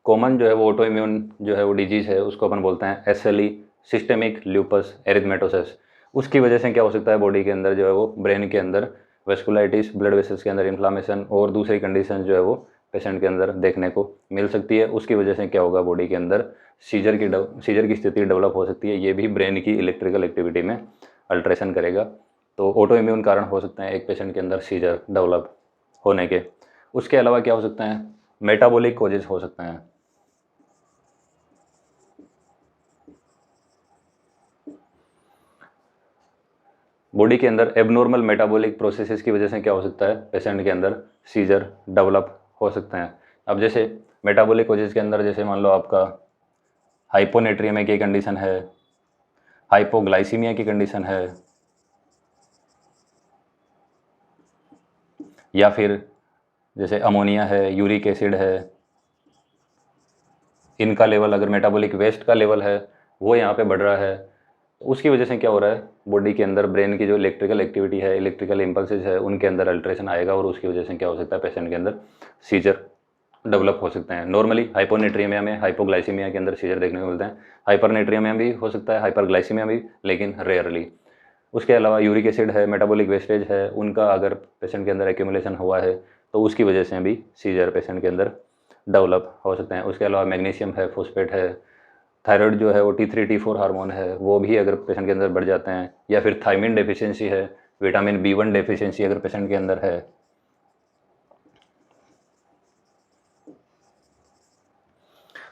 कॉमन जो है वो ऑटो इम्यून जो है वो डिजीज़ है, उसको अपन बोलते हैं SLE, सिस्टेमिक ल्यूपस एरिथमेटोसिस। उसकी वजह से क्या हो सकता है, बॉडी के अंदर जो है वो ब्रेन के अंदर वेस्कुलाइटिस, ब्लड वेसल्स के अंदर इन्फ्लामेशन और दूसरी कंडीशन जो है वो पेशेंट के अंदर देखने को मिल सकती है। उसकी वजह से क्या होगा, बॉडी के अंदर सीजर की स्थिति डेवलप हो सकती है। ये भी ब्रेन की इलेक्ट्रिकल एक्टिविटी में अल्ट्रेशन करेगा। तो ऑटो इम्यून कारण हो सकते हैं एक पेशेंट के अंदर सीजर डेवलप होने के। उसके अलावा क्या हो सकते हैं, मेटाबॉलिक कॉजेज हो सकते हैं। बॉडी के अंदर एबनॉर्मल मेटाबॉलिक प्रोसेसेस की वजह से क्या हो सकता है, पेशेंट के अंदर सीजर डेवलप हो सकते हैं। अब जैसे मेटाबॉलिक कॉजेज के अंदर जैसे मान लो आपका हाइपोनेट्रियमिया की कंडीशन है, हाइपोग्लाइसीमिया की कंडीशन है, या फिर जैसे अमोनिया है, यूरिक एसिड है, इनका लेवल अगर मेटाबॉलिक वेस्ट का लेवल है वो यहाँ पे बढ़ रहा है, तो उसकी वजह से क्या हो रहा है, बॉडी के अंदर ब्रेन की जो इलेक्ट्रिकल एक्टिविटी है, इलेक्ट्रिकल इम्पल्सेस है, उनके अंदर अल्ट्रेशन आएगा और उसकी वजह से क्या हो सकता है, पेशेंट के अंदर सीजर डेवलप हो सकते हैं। नॉर्मली हाइपोनेट्रियमिया में, हाइपोग्लाइसीमिया के अंदर सीजर देखने को मिलते हैं। हाइपरनेट्रियमिया भी हो सकता है, हाइपरग्लाइसीमिया भी, लेकिन रेयरली। उसके अलावा यूरिक एसिड है, मेटाबॉलिक वेस्टेज है, उनका अगर पेशेंट के अंदर एक्यूमुलेशन हुआ है तो उसकी वजह से भी सीजर पेशेंट के अंदर डेवलप हो सकते हैं। उसके अलावा मैग्नीशियम है, फॉस्फेट है, थायराइड जो है वो T3 T4 हार्मोन है, वो भी अगर पेशेंट के अंदर बढ़ जाते हैं, या फिर थायमिन डेफिशिएंसी है, विटामिन B1 डेफिशिएंसी अगर पेशेंट के अंदर है,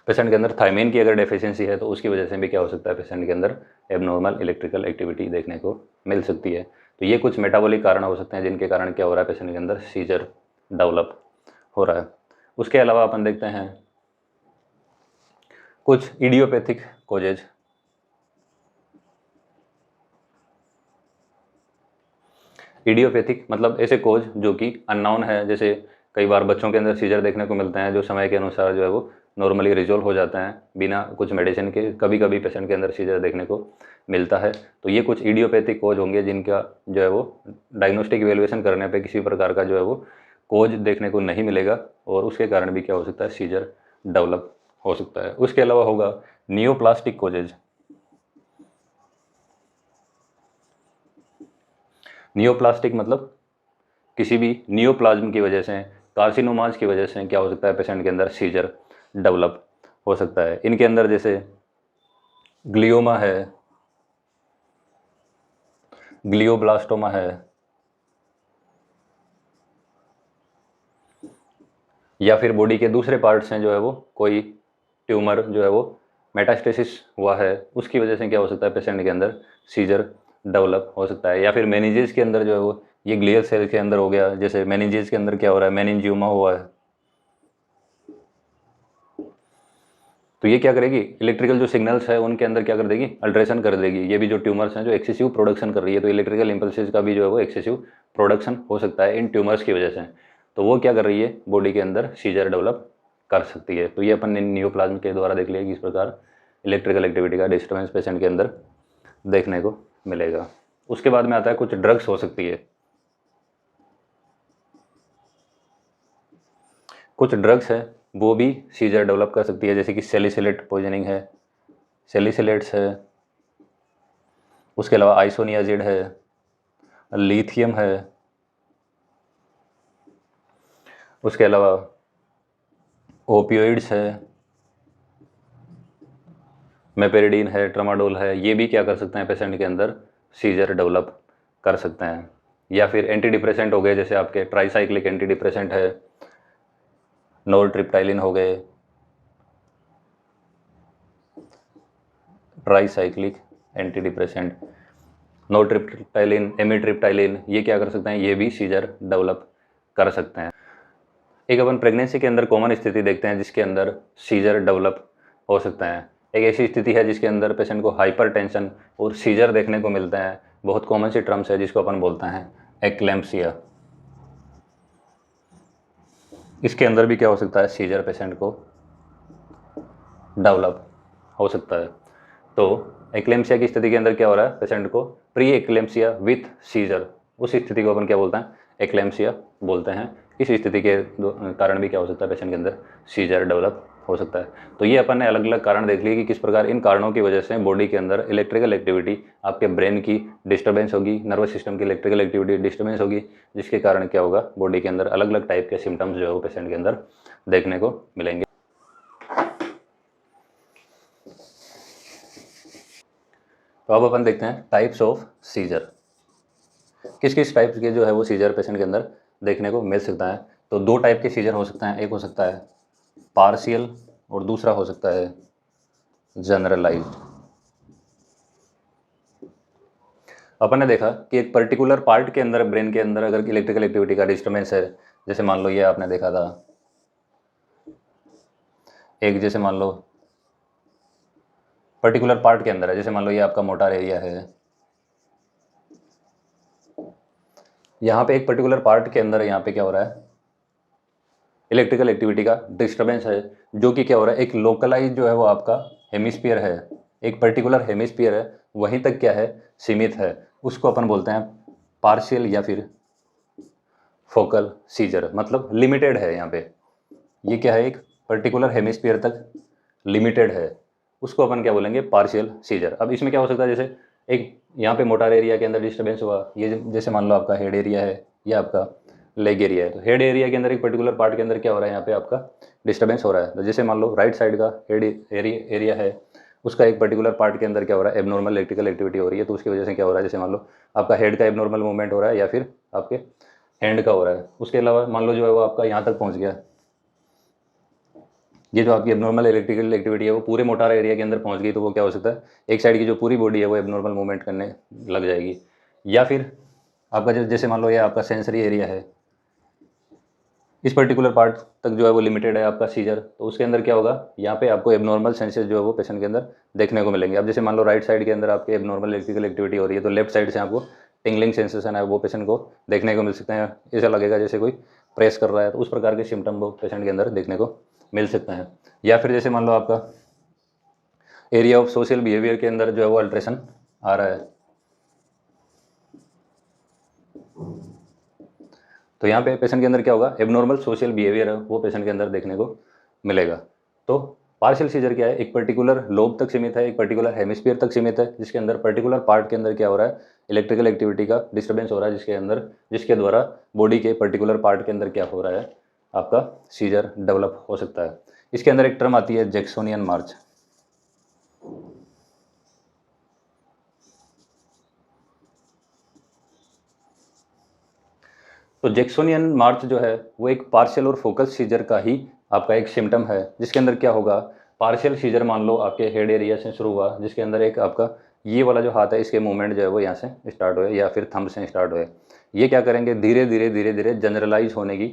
पेशेंट के अंदर थायमिन की अगर डेफिशिएंसी है तो उसकी वजह से भी क्या हो सकता है, पेशेंट के अंदर एबनॉर्मल इलेक्ट्रिकल एक्टिविटी देखने को मिल सकती है। तो ये कुछ मेटाबॉलिक कारण हो सकते हैं जिनके कारण क्या हो रहा है, पेशेंट के अंदर सीजर डेवलप हो रहा है। उसके अलावा अपन देखते हैं कुछ इडियोपैथिक कोजेज। इडियोपैथिक मतलब ऐसे कोज जो कि अननोन है। जैसे कई बार बच्चों के अंदर सीजर देखने को मिलते हैं जो समय के अनुसार जो है वो नॉर्मली रिजोल्व हो जाते हैं बिना कुछ मेडिसिन के। कभी कभी पेशेंट के अंदर सीजर देखने को मिलता है। तो ये कुछ इडियोपैथिक कोज होंगे जिनका जो है वो डायग्नोस्टिक इवेल्युएशन करने पे किसी प्रकार का जो है वो कोज देखने को नहीं मिलेगा और उसके कारण भी क्या हो सकता है, सीजर डेवलप हो सकता है। उसके अलावा होगा नियोप्लास्टिक कोजेज। नियोप्लास्टिक मतलब किसी भी नियोप्लाज्म की वजह से, कार्सिनोमाज की वजह से क्या हो सकता है, पेशेंट के अंदर सीजर डेवलप हो सकता है। इनके अंदर जैसे ग्लियोमा है, ग्लियोब्लास्टोमा है, या फिर बॉडी के दूसरे पार्ट्स हैं जो है वो कोई ट्यूमर जो है वो मेटास्टेसिस हुआ है, उसकी वजह से क्या हो सकता है, पेशेंट के अंदर सीजर डेवलप हो सकता है। या फिर मेनिजेस के अंदर जो है वो ये ग्लियल सेल के अंदर हो गया, जैसे मेनिजेस के अंदर क्या हो रहा है, मेनिंजियोमा हुआ है, तो ये क्या करेगी, इलेक्ट्रिकल जो सिग्नल्स है उनके अंदर क्या कर देगी, अल्ट्रेशन कर देगी। ये भी जो ट्यूमर्स हैं जो एक्सेसिव प्रोडक्शन कर रही है, तो इलेक्ट्रिकल इम्पल्सेस का भी जो है वो एक्सेसिव प्रोडक्शन हो सकता है इन ट्यूमर्स की वजह से। तो वो क्या कर रही है, बॉडी के अंदर सीजर डेवलप कर सकती है। तो ये अपन ने नियोप्लाज्म के द्वारा देख लिया कि इस प्रकार इलेक्ट्रिकल एक्टिविटी का डिस्टर्बेंस पेशेंट के अंदर देखने को मिलेगा। उसके बाद में आता है कुछ ड्रग्स हो सकती है। कुछ ड्रग्स है वो भी सीजर डेवलप कर सकती है, जैसे कि सेलिसिलेट पॉइजनिंग है, सेलिसिलेट्स है। उसके अलावा आइसोनियाजिड है, लिथियम है। उसके अलावा ओपियोइड्स है, मेपेरिडीन है, ट्रामाडोल है। ये भी क्या कर सकते हैं, पेशेंट के अंदर सीजर डेवलप कर सकते हैं। या फिर एंटी डिप्रेसेंट हो गए, जैसे आपके ट्राईसाइक्लिक एंटी डिप्रेसेंट है, नोरट्रिप्टाइलिन हो गए, ट्राईसाइक्लिक एंटी डिप्रेसेंट, नोरट्रिप्टाइलिन, एमिट्रिप्टाइलिन, ये क्या कर सकते हैं, ये भी सीजर डेवलप कर सकते हैं। एक अपन प्रेगनेंसी के अंदर कॉमन स्थिति देखते हैं जिसके अंदर सीजर डेवलप हो सकता है। एक ऐसी स्थिति है जिसके अंदर पेशेंट को हाइपर टेंशन और सीजर देखने को मिलते हैं। बहुत कॉमन सी टर्म्स है जिसको अपन बोलते हैं एक्लेम्पसिया। इसके अंदर भी क्या हो सकता है, सीजर पेशेंट को डेवलप हो सकता है। तो एक्लेम्पसिया की स्थिति के अंदर क्या हो रहा है, पेशेंट को प्री एक्लेम्पसिया विथ सीजर, उस स्थिति को अपन क्या बोलते हैं, एक्लेम्पसिया बोलते हैं। इस स्थिति के कारण भी क्या हो सकता है, पेशेंट के अंदर सीजर डेवलप हो सकता है। तो ये अपन ने अलग अलग कारण देख लिए कि किस प्रकार इन कारणों की वजह से बॉडी के अंदर इलेक्ट्रिकल एक्टिविटी, आपके ब्रेन की डिस्टर्बेंस होगी, नर्वस सिस्टम की इलेक्ट्रिकल एक्टिविटी डिस्टर्बेंस होगी, जिसके कारण क्या होगा, बॉडी के अंदर अलग अलग टाइप के सिम्टम्स जो है वो पेशेंट के अंदर देखने को मिलेंगे। तो अब अपन देखते हैं टाइप्स ऑफ सीजर। किस किस टाइप के जो है वो सीजर पेशेंट के अंदर देखने को मिल सकता है। तो दो टाइप के सीजर हो सकते हैं, एक हो सकता है पार्शियल और दूसरा हो सकता है जनरलाइज्ड। अपन ने देखा कि एक पर्टिकुलर पार्ट के अंदर, ब्रेन के अंदर अगर इलेक्ट्रिकल एक्टिविटी का डिस्टर्बेंस है, जैसे मान लो ये आपने देखा था एक, जैसे मान लो पर्टिकुलर पार्ट के अंदर है, जैसे मान लो ये आपका मोटार एरिया है, यहाँ पे एक पर्टिकुलर पार्ट के अंदर यहाँ पे क्या हो रहा है, इलेक्ट्रिकल एक्टिविटी का डिस्टर्बेंस है, जो कि क्या हो रहा है, एक लोकलाइज जो है वो आपका हेमिस्फीयर है, एक पर्टिकुलर हेमिस्फीयर है, वहीं तक क्या है, सीमित है, उसको अपन बोलते हैं पार्शियल या फिर फोकल सीजर। मतलब लिमिटेड है यहाँ पे, ये क्या है, एक पर्टिकुलर हेमिस्फीयर तक लिमिटेड है, उसको अपन क्या बोलेंगे, पार्शियल सीजर। अब इसमें क्या हो सकता है, जैसे एक यहाँ पे मोटार एरिया के अंदर डिस्टर्बेंस हुआ, ये जैसे मान लो आपका हेड एरिया है या आपका लेग एरिया है, तो हेड एरिया के अंदर एक पर्टिकुलर पार्ट के अंदर क्या हो रहा है, यहाँ पे आपका डिस्टर्बेंस हो रहा है। तो जैसे मान लो राइट साइड का हेड एरिया है, उसका एक पर्टिकुलर पार्ट के अंदर क्या हो रहा है, एबनॉर्मल इलेक्ट्रिकल एक्टिविटी हो रही है, तो उसकी वजह से क्या हो रहा है, जैसे मान लो आपका हेड का एबनॉर्मल मूवमेंट हो रहा है या फिर आपके हैंड का हो रहा है। उसके अलावा मान लो जो है वो आपका यहाँ तक पहुँच गया, ये जो आपकी एबनॉर्मल इलेक्ट्रिकल एक्टिविटी है वो पूरे मोटार एरिया के अंदर पहुंच गई, तो वो क्या हो सकता है, एक साइड की जो पूरी बॉडी है वो एबनॉर्मल मूवमेंट करने लग जाएगी। या फिर आपका जैसे मान लो ये आपका सेंसरी एरिया है, इस पर्टिकुलर पार्ट तक जो है वो लिमिटेड है आपका सीजर, तो उसके अंदर क्या होगा, यहाँ पे आपको एबनॉर्मल सेंसेस जो है वो पेशेंट के अंदर देखने को मिलेंगे। अब जैसे मान लो राइट साइड के अंदर आपके एबनॉर्मल इलेक्ट्रिकल एक्टिविटी हो रही है, तो लेफ्ट साइड से आपको टिंगलिंग सेंसेशन है वो पेशेंट को देखने को मिल सकते हैं, ऐसा लगेगा जैसे कोई प्रेस कर रहा है, तो उस प्रकार के सिम्टम वो पेशेंट के अंदर देखने को मिल सकते हैं। या फिर जैसे मान लो आपका एरिया ऑफ सोशल बिहेवियर के अंदर जो है वो अल्ट्रेशन आ रहा है, तो यहाँ पे पेशेंट के अंदर क्या होगा, एबनॉर्मल सोशल बिहेवियर है वो पेशेंट के अंदर देखने को मिलेगा। तो पार्शियल सीजर क्या है, एक पर्टिकुलर लोब तक सीमित है, एक पर्टिकुलर हेमिस्फीयर तक सीमित है, जिसके अंदर पर्टिकुलर पार्ट के अंदर क्या हो रहा है, इलेक्ट्रिकल एक्टिविटी का डिस्टर्बेंस हो रहा है, जिसके अंदर, जिसके द्वारा बॉडी के पर्टिकुलर पार्ट के अंदर क्या हो रहा है, आपका सीजर डेवलप हो सकता है। इसके अंदर एक टर्म आती है जैक्सोनियन मार्च। तो जैक्सोनियन मार्च जो है वो एक पार्शियल और फोकल सीजर का ही आपका एक सिम्टम है, जिसके अंदर क्या होगा, पार्शियल सीजर मान लो आपके हेड एरिया से शुरू हुआ, जिसके अंदर एक आपका ये वाला जो हाथ है इसके मूवमेंट जो है वो यहाँ से स्टार्ट हुए या फिर थंब से स्टार्ट हुए, ये क्या करेंगे, धीरे धीरे धीरे धीरे जनरलाइज होने की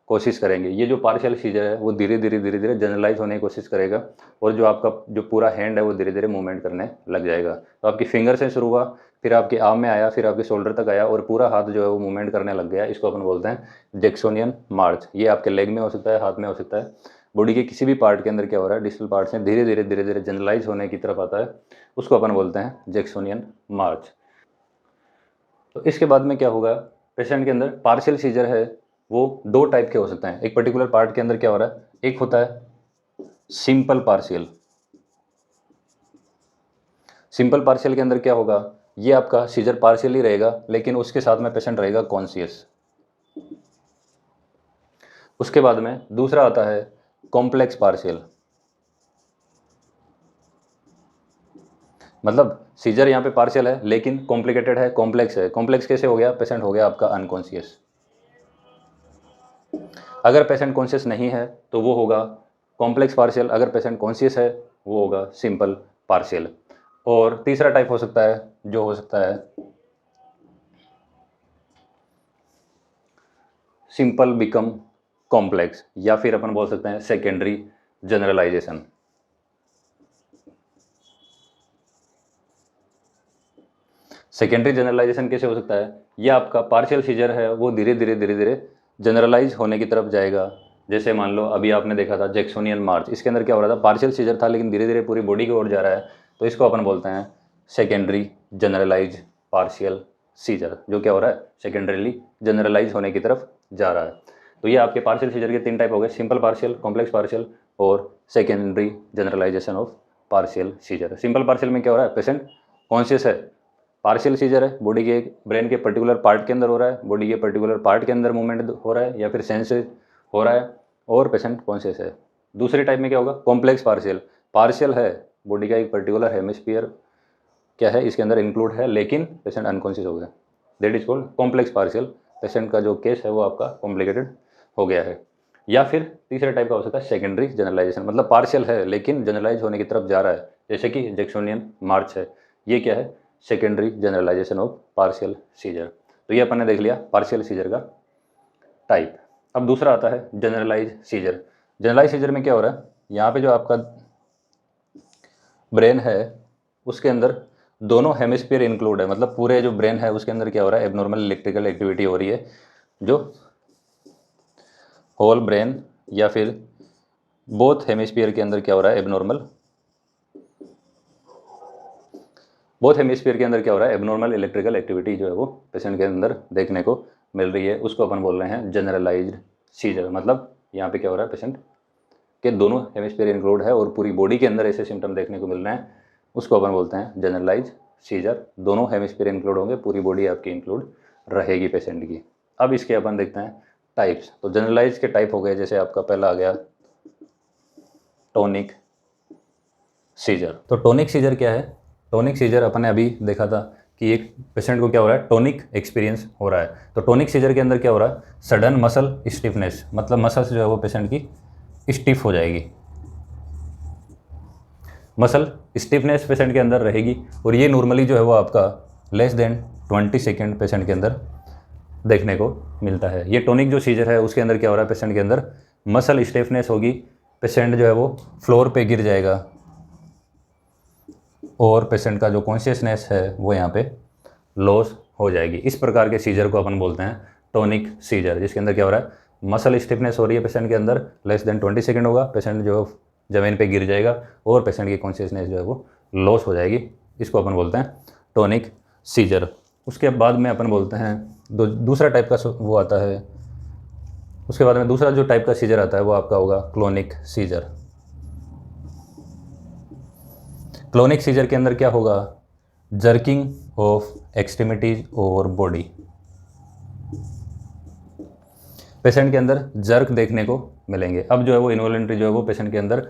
कोशिश करेंगे। ये जो पार्शियल सीजर है वो धीरे धीरे धीरे धीरे जनरलाइज होने की कोशिश करेगा, और जो आपका जो पूरा हैंड है वो धीरे धीरे मूवमेंट करने लग जाएगा। तो आपकी फिंगर से शुरू हुआ, फिर आपके आर्म में आया, फिर आपके शोल्डर तक आया, और पूरा हाथ जो है वो मूवमेंट करने लग गया, इसको अपन बोलते हैं जैक्सोनियन मार्च। ये आपके लेग में हो सकता है, हाथ में हो सकता है, बॉडी के किसी भी पार्ट के अंदर क्या हो रहा है, डिस्टल पार्ट से धीरे धीरे धीरे धीरे जनरलाइज होने की तरफ आता है, उसको अपन बोलते हैं जैक्सोनियन मार्च। तो इसके बाद में क्या होगा, पेशेंट के अंदर पार्शियल सीजर है वो दो टाइप के हो सकते हैं। एक पर्टिकुलर पार्ट के अंदर क्या हो रहा है, एक होता है सिंपल पार्शियल। सिंपल पार्शियल के अंदर क्या होगा, ये आपका सीजर पार्शियल ही रहेगा, लेकिन उसके साथ में पेशेंट रहेगा कॉन्शियस। उसके बाद में दूसरा आता है कॉम्प्लेक्स पार्शियल। मतलब सीजर यहाँ पे पार्शियल है लेकिन कॉम्प्लिकेटेड है, कॉम्प्लेक्स है। कॉम्प्लेक्स कैसे हो गया, पेशेंट हो गया आपका अनकॉन्शियस। अगर पेशेंट कॉन्शियस नहीं है तो वो होगा कॉम्प्लेक्स पार्शियल, अगर पेशेंट कॉन्शियस है वो होगा सिंपल पार्शियल। और तीसरा टाइप हो सकता है, जो हो सकता है सिंपल बिकम कॉम्प्लेक्स, या फिर अपन बोल सकते हैं सेकेंडरी जनरलाइजेशन। सेकेंडरी जनरलाइजेशन कैसे हो सकता है? ये आपका पार्शियल सीजर है वो धीरे धीरे जनरलाइज होने की तरफ जाएगा। जैसे मान लो अभी आपने देखा था जैक्सोनियन मार्च, इसके अंदर क्या हो रहा था, पार्शियल सीजर था लेकिन धीरे धीरे पूरी बॉडी की ओर जा रहा है, तो इसको अपन बोलते हैं सेकेंडरी जनरलाइज पार्शियल सीजर। जो क्या हो रहा है, सेकेंडरीली जनरलाइज होने की तरफ जा रहा है। तो ये आपके पार्शियल सीजर के 3 टाइप हो गए, सिंपल पार्शियल, कॉम्प्लेक्स पार्शियल और secondary generalization of partial seizure. Simple partial में क्या हो रहा है, पेशेंट कॉन्शियस है, पार्शियल सीजर है, बॉडी के ब्रेन के पर्टिकुलर पार्ट के अंदर हो रहा है, बॉडी के पर्टिकुलर पार्ट के अंदर मूवमेंट हो रहा है या फिर सेंस हो रहा है और पेशेंट कॉन्शियस है। दूसरे टाइप में क्या होगा, कॉम्प्लेक्स पार्शियल, पार्शियल है, बॉडी का एक पर्टिकुलर हेमिस्फीयर क्या है इसके अंदर इंक्लूड है लेकिन पेशेंट अनकॉन्शियस हो गया, that is called complex partial. Patient का जो केस है वो आपका कॉम्प्लिकेटेड हो गया है। या फिर तीसरे टाइप का हो सकता है सेकेंडरी जनरलाइजेशन, मतलब पार्शियल है लेकिन जनरलाइज होने की तरफ जा रहा है, जैसे कि जैक्सोनियन मार्च है, ये क्या है, secondary generalization of partial seizure. तो ये अपन ने देख लिया पार्शियल सीजर का टाइप। अब दूसरा आता है जनरलाइज सीजर। जनरलाइज सीजर में क्या हो रहा है, यहाँ पे जो आपका ब्रेन है उसके अंदर दोनों हेमिस्फीयर इंक्लूड है, मतलब पूरे जो ब्रेन है उसके अंदर क्या हो रहा है, एबनॉर्मल इलेक्ट्रिकल एक्टिविटी हो रही है, जो होल ब्रेन या फिर बोथ हेमिस्फीयर के अंदर क्या हो रहा है, एबनॉर्मल, बोथ हेमिस्फीयर के अंदर क्या हो रहा है, एबनॉर्मल इलेक्ट्रिकल एक्टिविटी जो है वो पेशेंट के अंदर देखने को मिल रही है, उसको अपन बोल रहे हैं जनरलाइज्ड सीजर। मतलब यहाँ पे क्या हो रहा है, पेशेंट के दोनों हेमिस्फीयर इंक्लूड है और पूरी बॉडी के अंदर ऐसे सिम्टम देखने को मिल रहे हैं, उसको अपन बोलते हैं जनरलाइज सीजर। दोनों हेमिस्फीयर इंक्लूड होंगे, पूरी बॉडी आपकी इंक्लूड रहेगी पेशेंट की। अब इसके अपन देखते हैं टाइप्स। तो जनरलाइज के टाइप हो गए, जैसे आपका पहला आ गया टोनिक सीजर। तो टोनिक सीजर क्या है, टोनिक सीजर अपन ने अभी देखा था कि एक पेशेंट को क्या हो रहा है, टोनिक एक्सपीरियंस हो रहा है। तो टोनिक सीजर के अंदर क्या हो रहा है, सडन मसल स्टिफनेस, मतलब मसल्स जो है वो पेशेंट की स्टिफ हो जाएगी, मसल स्टिफनेस पेशेंट के अंदर रहेगी और ये नॉर्मली जो है वो आपका लेस देन 20 सेकेंड पेशेंट के अंदर देखने को मिलता है। ये टोनिक जो सीजर है उसके अंदर क्या हो रहा है, पेशेंट के अंदर मसल स्टिफनेस होगी, पेशेंट जो है वो फ्लोर पे गिर जाएगा और पेशेंट का जो कॉन्शियसनेस है वो यहाँ पे लॉस हो जाएगी। इस प्रकार के सीजर को अपन बोलते हैं टोनिक सीजर, जिसके अंदर क्या हो रहा है, मसल स्टिफनेस हो रही है पेशेंट के अंदर, लेस देन 20 सेकेंड होगा, पेशेंट जो है ज़मीन पे गिर जाएगा और पेशेंट की कॉन्शियसनेस जो है वो लॉस हो जाएगी। इसको अपन बोलते हैं टोनिक सीजर। उसके बाद में अपन बोलते हैं दूसरा टाइप का वो आता है, उसके बाद में दूसरा जो टाइप का सीजर आता है वो आपका होगा क्लोनिक सीजर। क्लोनिक सीजर के अंदर क्या होगा, jerking of extremities over body, patient के अंदर जर्क देखने को मिलेंगे। अब जो है वो इनवॉलंटरी जो है वो पेशेंट के अंदर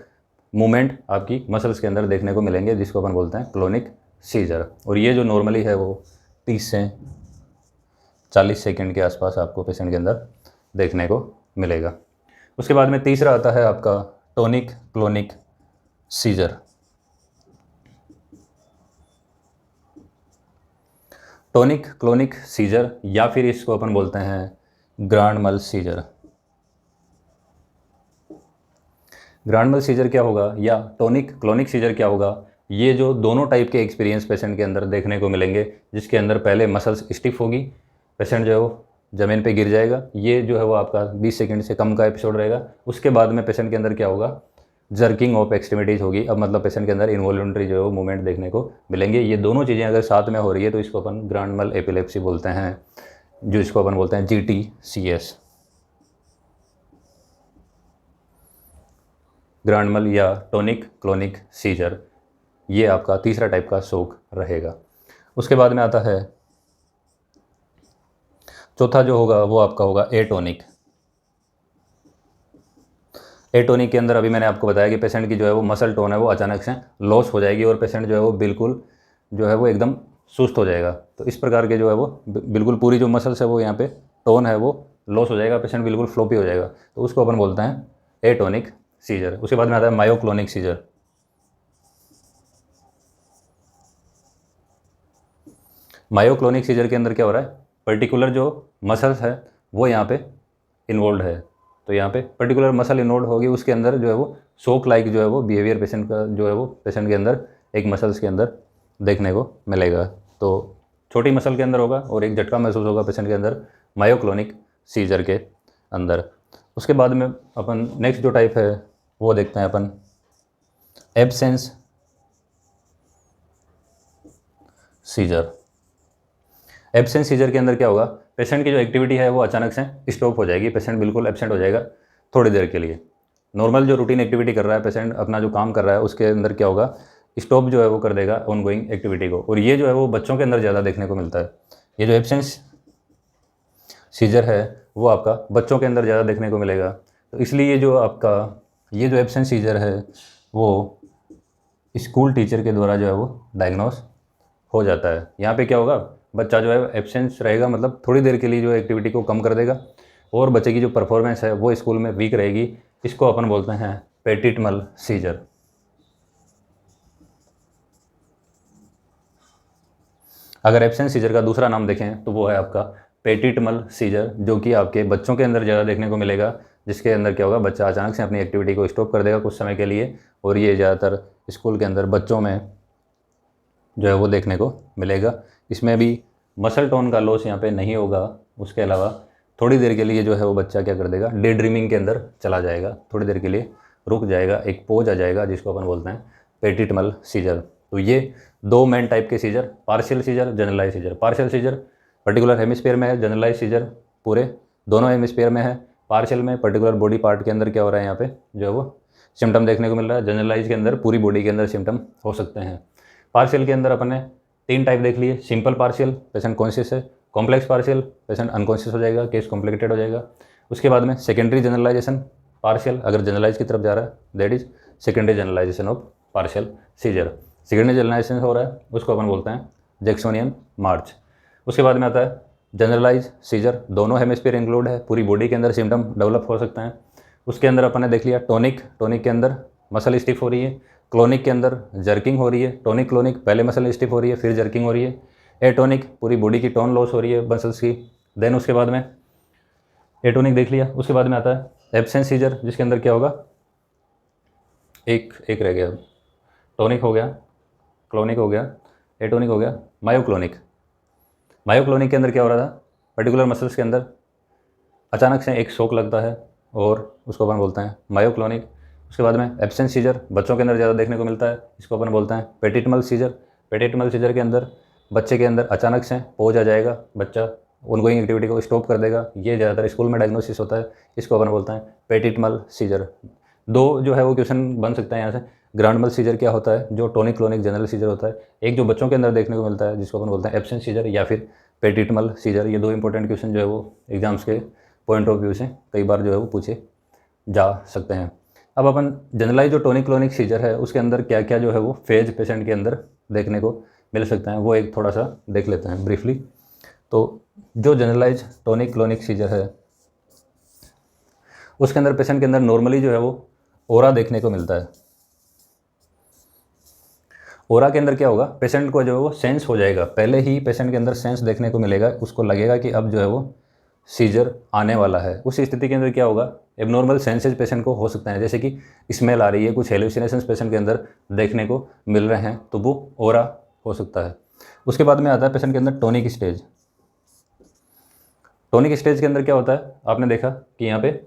मूवमेंट आपकी मसल्स के अंदर देखने को मिलेंगे, जिसको अपन बोलते हैं क्लोनिक सीजर। और ये जो नॉर्मली है वो 30 से 40 सेकेंड के आसपास आपको पेशेंट के अंदर देखने को मिलेगा। उसके बाद में तीसरा आता है आपका tonic clonic scissor. Tonic clonic scissor या फिर इसको अपन बोलते हैं ग्रांड मल सीजर। ग्रांड मल सीजर क्या होगा या टोनिक क्लोनिक सीजर क्या होगा, ये जो दोनों टाइप के एक्सपीरियंस पेशेंट के अंदर देखने को मिलेंगे, जिसके अंदर पहले मसल्स स्टिफ होगी, पेशेंट जो है वो ज़मीन पे गिर जाएगा, ये जो है वो आपका 20 सेकंड से कम का एपिसोड रहेगा। उसके बाद में पेशेंट के अंदर क्या होगा, जर्किंग ऑफ एक्सट्रीमिटीज़ होगी। अब मतलब पेशेंट के अंदर इनवॉल्यूंटरी जो है वो मूवमेंट देखने को मिलेंगे। ये दोनों चीज़ें अगर साथ में हो रही है तो इसको अपन ग्रांड मल एपिलेप्सी बोलते हैं, जो इसको अपन बोलते हैं GTCS, ग्रांड मल या टोनिक क्लोनिक सीजर। ये आपका तीसरा टाइप का शोक रहेगा। उसके बाद में आता है चौथा जो होगा वो आपका होगा एटोनिक। एटोनिक के अंदर अभी मैंने आपको बताया कि पेशेंट की जो है वो मसल टोन है वो अचानक से लॉस हो जाएगी और पेशेंट जो है वो बिल्कुल जो है वो एकदम सुस्त हो जाएगा। तो इस प्रकार के जो है वो बिल्कुल पूरी जो मसल्स है वो यहाँ पे टोन है वो लॉस हो जाएगा, पेशेंट बिल्कुल फ्लोपी हो जाएगा, तो उसको अपन बोलते हैं एटोनिक सीजर। उसके बाद में आता है मायोक्लोनिक सीजर। मायोक्लोनिक सीजर के अंदर क्या हो रहा है, पर्टिकुलर जो मसल्स है वो यहाँ पे इन्वॉल्व है, तो यहाँ पे पर्टिकुलर मसल इन्वॉल्व होगी, उसके अंदर जो है वो शोक लाइक जो है वो बिहेवियर पेशेंट का जो है वो पेशेंट के अंदर एक मसल्स के अंदर देखने को मिलेगा। तो छोटी मसल के अंदर होगा और एक झटका महसूस होगा पेशेंट के अंदर मायोक्लोनिक सीजर के अंदर। उसके बाद में अपन नेक्स्ट जो टाइप है वो देखते हैं अपन एब्सेंस सीजर। एब्सेंस सीजर के अंदर क्या होगा, पेशेंट की जो एक्टिविटी है वो अचानक से स्टॉप हो जाएगी, पेशेंट बिल्कुल एब्सेंट हो जाएगा थोड़ी देर के लिए। नॉर्मल जो रूटीन एक्टिविटी कर रहा है पेशेंट, अपना जो काम कर रहा है उसके अंदर क्या होगा, स्टॉप जो है वो कर देगा ऑनगोइंग एक्टिविटी को। और ये जो है वो बच्चों के अंदर ज़्यादा देखने को मिलता है। ये जो एब्सेंस सीजर है वो आपका बच्चों के अंदर ज़्यादा देखने को मिलेगा। तो इसलिए जो आपका ये जो एब्सेंस सीजर है वो स्कूल टीचर के द्वारा जो है वो डायग्नोस हो जाता है। यहाँ पे क्या होगा, बच्चा जो है एब्सेंस रहेगा, मतलब थोड़ी देर के लिए जो एक्टिविटी को कम कर देगा और बच्चे की जो परफॉर्मेंस है वो स्कूल में वीक रहेगी। इसको अपन बोलते हैं पेटिट मल सीजर। अगर एब्सेंस सीजर का दूसरा नाम देखें तो वो है आपका पेटिट मल सीजर, जो कि आपके बच्चों के अंदर ज़्यादा देखने को मिलेगा, जिसके अंदर क्या होगा, बच्चा अचानक से अपनी एक्टिविटी को स्टॉप कर देगा कुछ समय के लिए। और ये ज़्यादातर स्कूल के अंदर बच्चों में जो है वो देखने को मिलेगा। इसमें भी मसल टोन का लॉस यहाँ पे नहीं होगा। उसके अलावा थोड़ी देर के लिए जो है वो बच्चा क्या कर देगा, डे ड्रीमिंग के अंदर चला जाएगा, थोड़ी देर के लिए रुक जाएगा, एक पोज आ जाएगा जिसको अपन बोलते हैं पेटिट मल सीजर। तो ये दो मेन टाइप के seizure, partial seizure, generalize seizure. Partial seizure particular hemisphere में है, जनरलाइज सीजर पूरे दोनों हेमिस्फीयर में है। पार्शियल में पर्टिकुलर बॉडी पार्ट के अंदर क्या हो रहा है, यहाँ पे जो है वो सिम्टम देखने को मिल रहा है। जनरलाइज के अंदर पूरी बॉडी के अंदर सिम्टम हो सकते हैं। पार्शियल के अंदर अपन ने 3 टाइप देख लिए। सिंपल पार्शियल, पेशेंट कॉन्शियस है। कॉम्प्लेक्स पार्शियल, पेशेंट अनकॉन्शियस हो जाएगा, केस कॉम्प्लिकेटेड हो जाएगा। उसके बाद में सेकेंडरी जनरलाइजेशन पार्शियल, अगर जनरलाइज की तरफ जा रहा है, that is secondary generalization of partial seizure. Secondary generalization हो रहा है उसको अपन बोलते हैं जैक्सोनियन मार्च। उसके बाद में आता है जनरलाइज सीजर, दोनों हेमिस्फीयर इंक्लूड है, पूरी बॉडी के अंदर सिम्टम डेवलप हो सकते हैं। उसके अंदर अपन ने देख लिया टोनिक, टोनिक के अंदर मसल स्टिफ हो रही है। क्लोनिक के अंदर जर्किंग हो रही है। टोनिक क्लोनिक, पहले मसल स्टिफ हो रही है फिर जर्किंग हो रही है। एटोनिक, पूरी बॉडी की टोन लॉस हो रही है मसल्स की। देन उसके बाद में एटोनिक देख लिया। उसके बाद में आता है एब्सेंस सीजर, जिसके अंदर क्या होगा, एक रह गया, टोनिक हो गया, क्लोनिक हो गया, एटोनिक हो गया, मायोक्लोनिक। मायोक्लोनिक के अंदर क्या हो रहा था, पर्टिकुलर मसल्स के अंदर अचानक से एक शॉक लगता है और उसको अपन बोलते हैं मायोक्लोनिक। उसके बाद में एब्सेंस सीजर, बच्चों के अंदर ज़्यादा देखने को मिलता है, इसको अपन बोलते हैं पेटिट मल सीजर। पेटिट मल सीजर के अंदर बच्चे के अंदर अचानक से पोज आ जाएगा, बच्चा ऑनगोइंग एक्टिविटी को स्टॉप कर देगा। ये ज़्यादातर स्कूल में डायग्नोसिस होता है, इसको अपन बोलते हैं पेटिट मल सीजर। दो जो है वो क्वेश्चन बन सकता है यहाँ से, ग्रांड मल सीजर क्या होता है, जो टोनिक क्लोनिक जनरल सीजर होता है। एक जो बच्चों के अंदर देखने को मिलता है जिसको अपन बोलते हैं एब्सेंस सीजर, या फिर पेटिट मल सीजर। ये 2 इंपॉर्टेंट क्वेश्चन जो है वो एग्जाम्स के पॉइंट ऑफ व्यू से कई बार जो है वो पूछे जा सकते हैं। अब अपन जनरलाइज जो टोनिक क्लोनिक सीजर है उसके अंदर क्या क्या जो है वो फेज पेशेंट के अंदर देखने को मिल सकता है, वो एक थोड़ा सा देख लेते हैं ब्रीफली। तो जो जनरलाइज टोनिक क्लोनिक सीजर है उसके अंदर पेशेंट के अंदर नॉर्मली जो है वो ओरा देखने को मिलता है। ओरा के अंदर क्या होगा, पेशेंट को जो है वो सेंस हो जाएगा, पहले ही पेशेंट के अंदर सेंस देखने को मिलेगा, उसको लगेगा कि अब जो है वो सीजर आने वाला है। उस स्थिति के अंदर क्या होगा, एबनॉर्मल सेंसेज पेशेंट को हो सकता है, जैसे कि स्मेल आ रही है, कुछ हेलुसिनेशंस पेशेंट के अंदर देखने को मिल रहे हैं, तो वो ओरा हो सकता है। उसके बाद में आता है पेशेंट के अंदर टोनिक स्टेज। टोनिक स्टेज के अंदर क्या होता है, आपने देखा कि यहाँ पे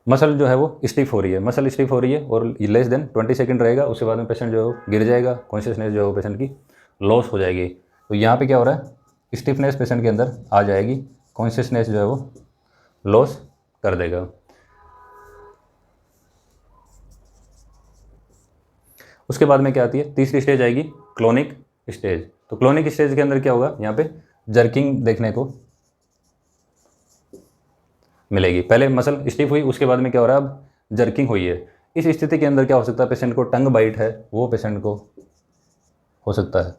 मसल जो है वो स्टिफ हो रही है, मसल स्टिफ हो रही है और लेस देन 20 सेकंड रहेगा, उसके बाद में पेशेंट जो है गिर जाएगा, कॉन्शियसनेस जो है वो पेशेंट की लॉस हो जाएगी। तो यहाँ पे क्या हो रहा है, स्टिफनेस पेशेंट के अंदर आ जाएगी, कॉन्शियसनेस जो है वो लॉस कर देगा। उसके बाद में क्या आती है, तीसरी स्टेज आएगी क्लोनिक स्टेज। तो क्लोनिक स्टेज के अंदर क्या होगा, यहाँ पे जर्किंग देखने को मिलेगी। पहले मसल स्टिफ हुई, उसके बाद में क्या हो रहा है, अब जर्किंग हुई है। इस स्थिति के अंदर क्या हो सकता है, पेशेंट को टंग बाइट है वो पेशेंट को हो सकता है।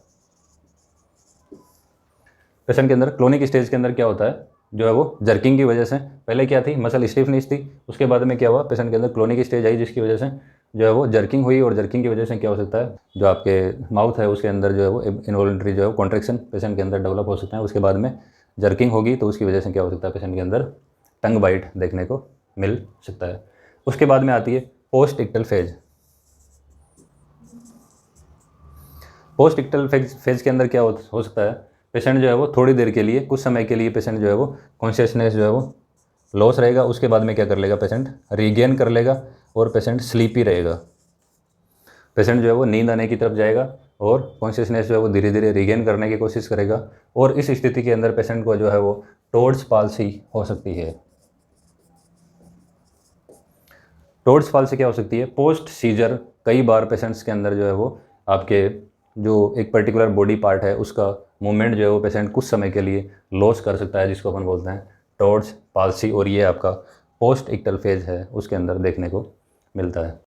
पेशेंट के अंदर क्लोनिक स्टेज के अंदर क्या होता है, जो है वो जर्किंग की वजह से, पहले क्या थी, मसल स्टिफनेस थी, उसके बाद में क्या हुआ, पेशेंट के अंदर क्लोनिक स्टेज आई जिसकी वजह से जो है वो जर्किंग हुई, और जर्किंग की वजह से क्या हो सकता है, जो आपके माउथ है उसके अंदर जो है वो इनवॉलंटरी जो है कॉन्ट्रैक्शन पेशेंट के अंदर डेवलप हो सकता है। उसके बाद में जर्किंग होगी तो उसकी वजह से क्या हो सकता है, पेशेंट के अंदर टंग बाइट देखने को मिल सकता है। उसके बाद में आती है पोस्ट इक्टल फेज। पोस्ट इक्टल फेज के अंदर क्या हो सकता है, पेशेंट जो है वो थोड़ी देर के लिए, कुछ समय के लिए पेशेंट जो है वो कॉन्शियसनेस जो है वो लॉस रहेगा, उसके बाद में क्या कर लेगा, पेशेंट रीगेन कर लेगा और पेशेंट स्लीपी रहेगा। पेशेंट जो है वो नींद आने की तरफ जाएगा और कॉन्शियसनेस जो है वो धीरे धीरे रीगेन करने की कोशिश करेगा, और इस स्थिति के अंदर पेशेंट को जो है वो टोर्ट्स पाल्सी हो सकती है। टोर्ट्स पाल्सी क्या हो सकती है, पोस्ट सीजर कई बार पेशेंट्स के अंदर जो है वो आपके जो एक पर्टिकुलर बॉडी पार्ट है उसका मूवमेंट जो है वो पेशेंट कुछ समय के लिए लॉस कर सकता है, जिसको अपन बोलते हैं टोर्ट्स पाल्सी, और ये आपका पोस्ट इक्टल फेज है उसके अंदर देखने को मिलता है।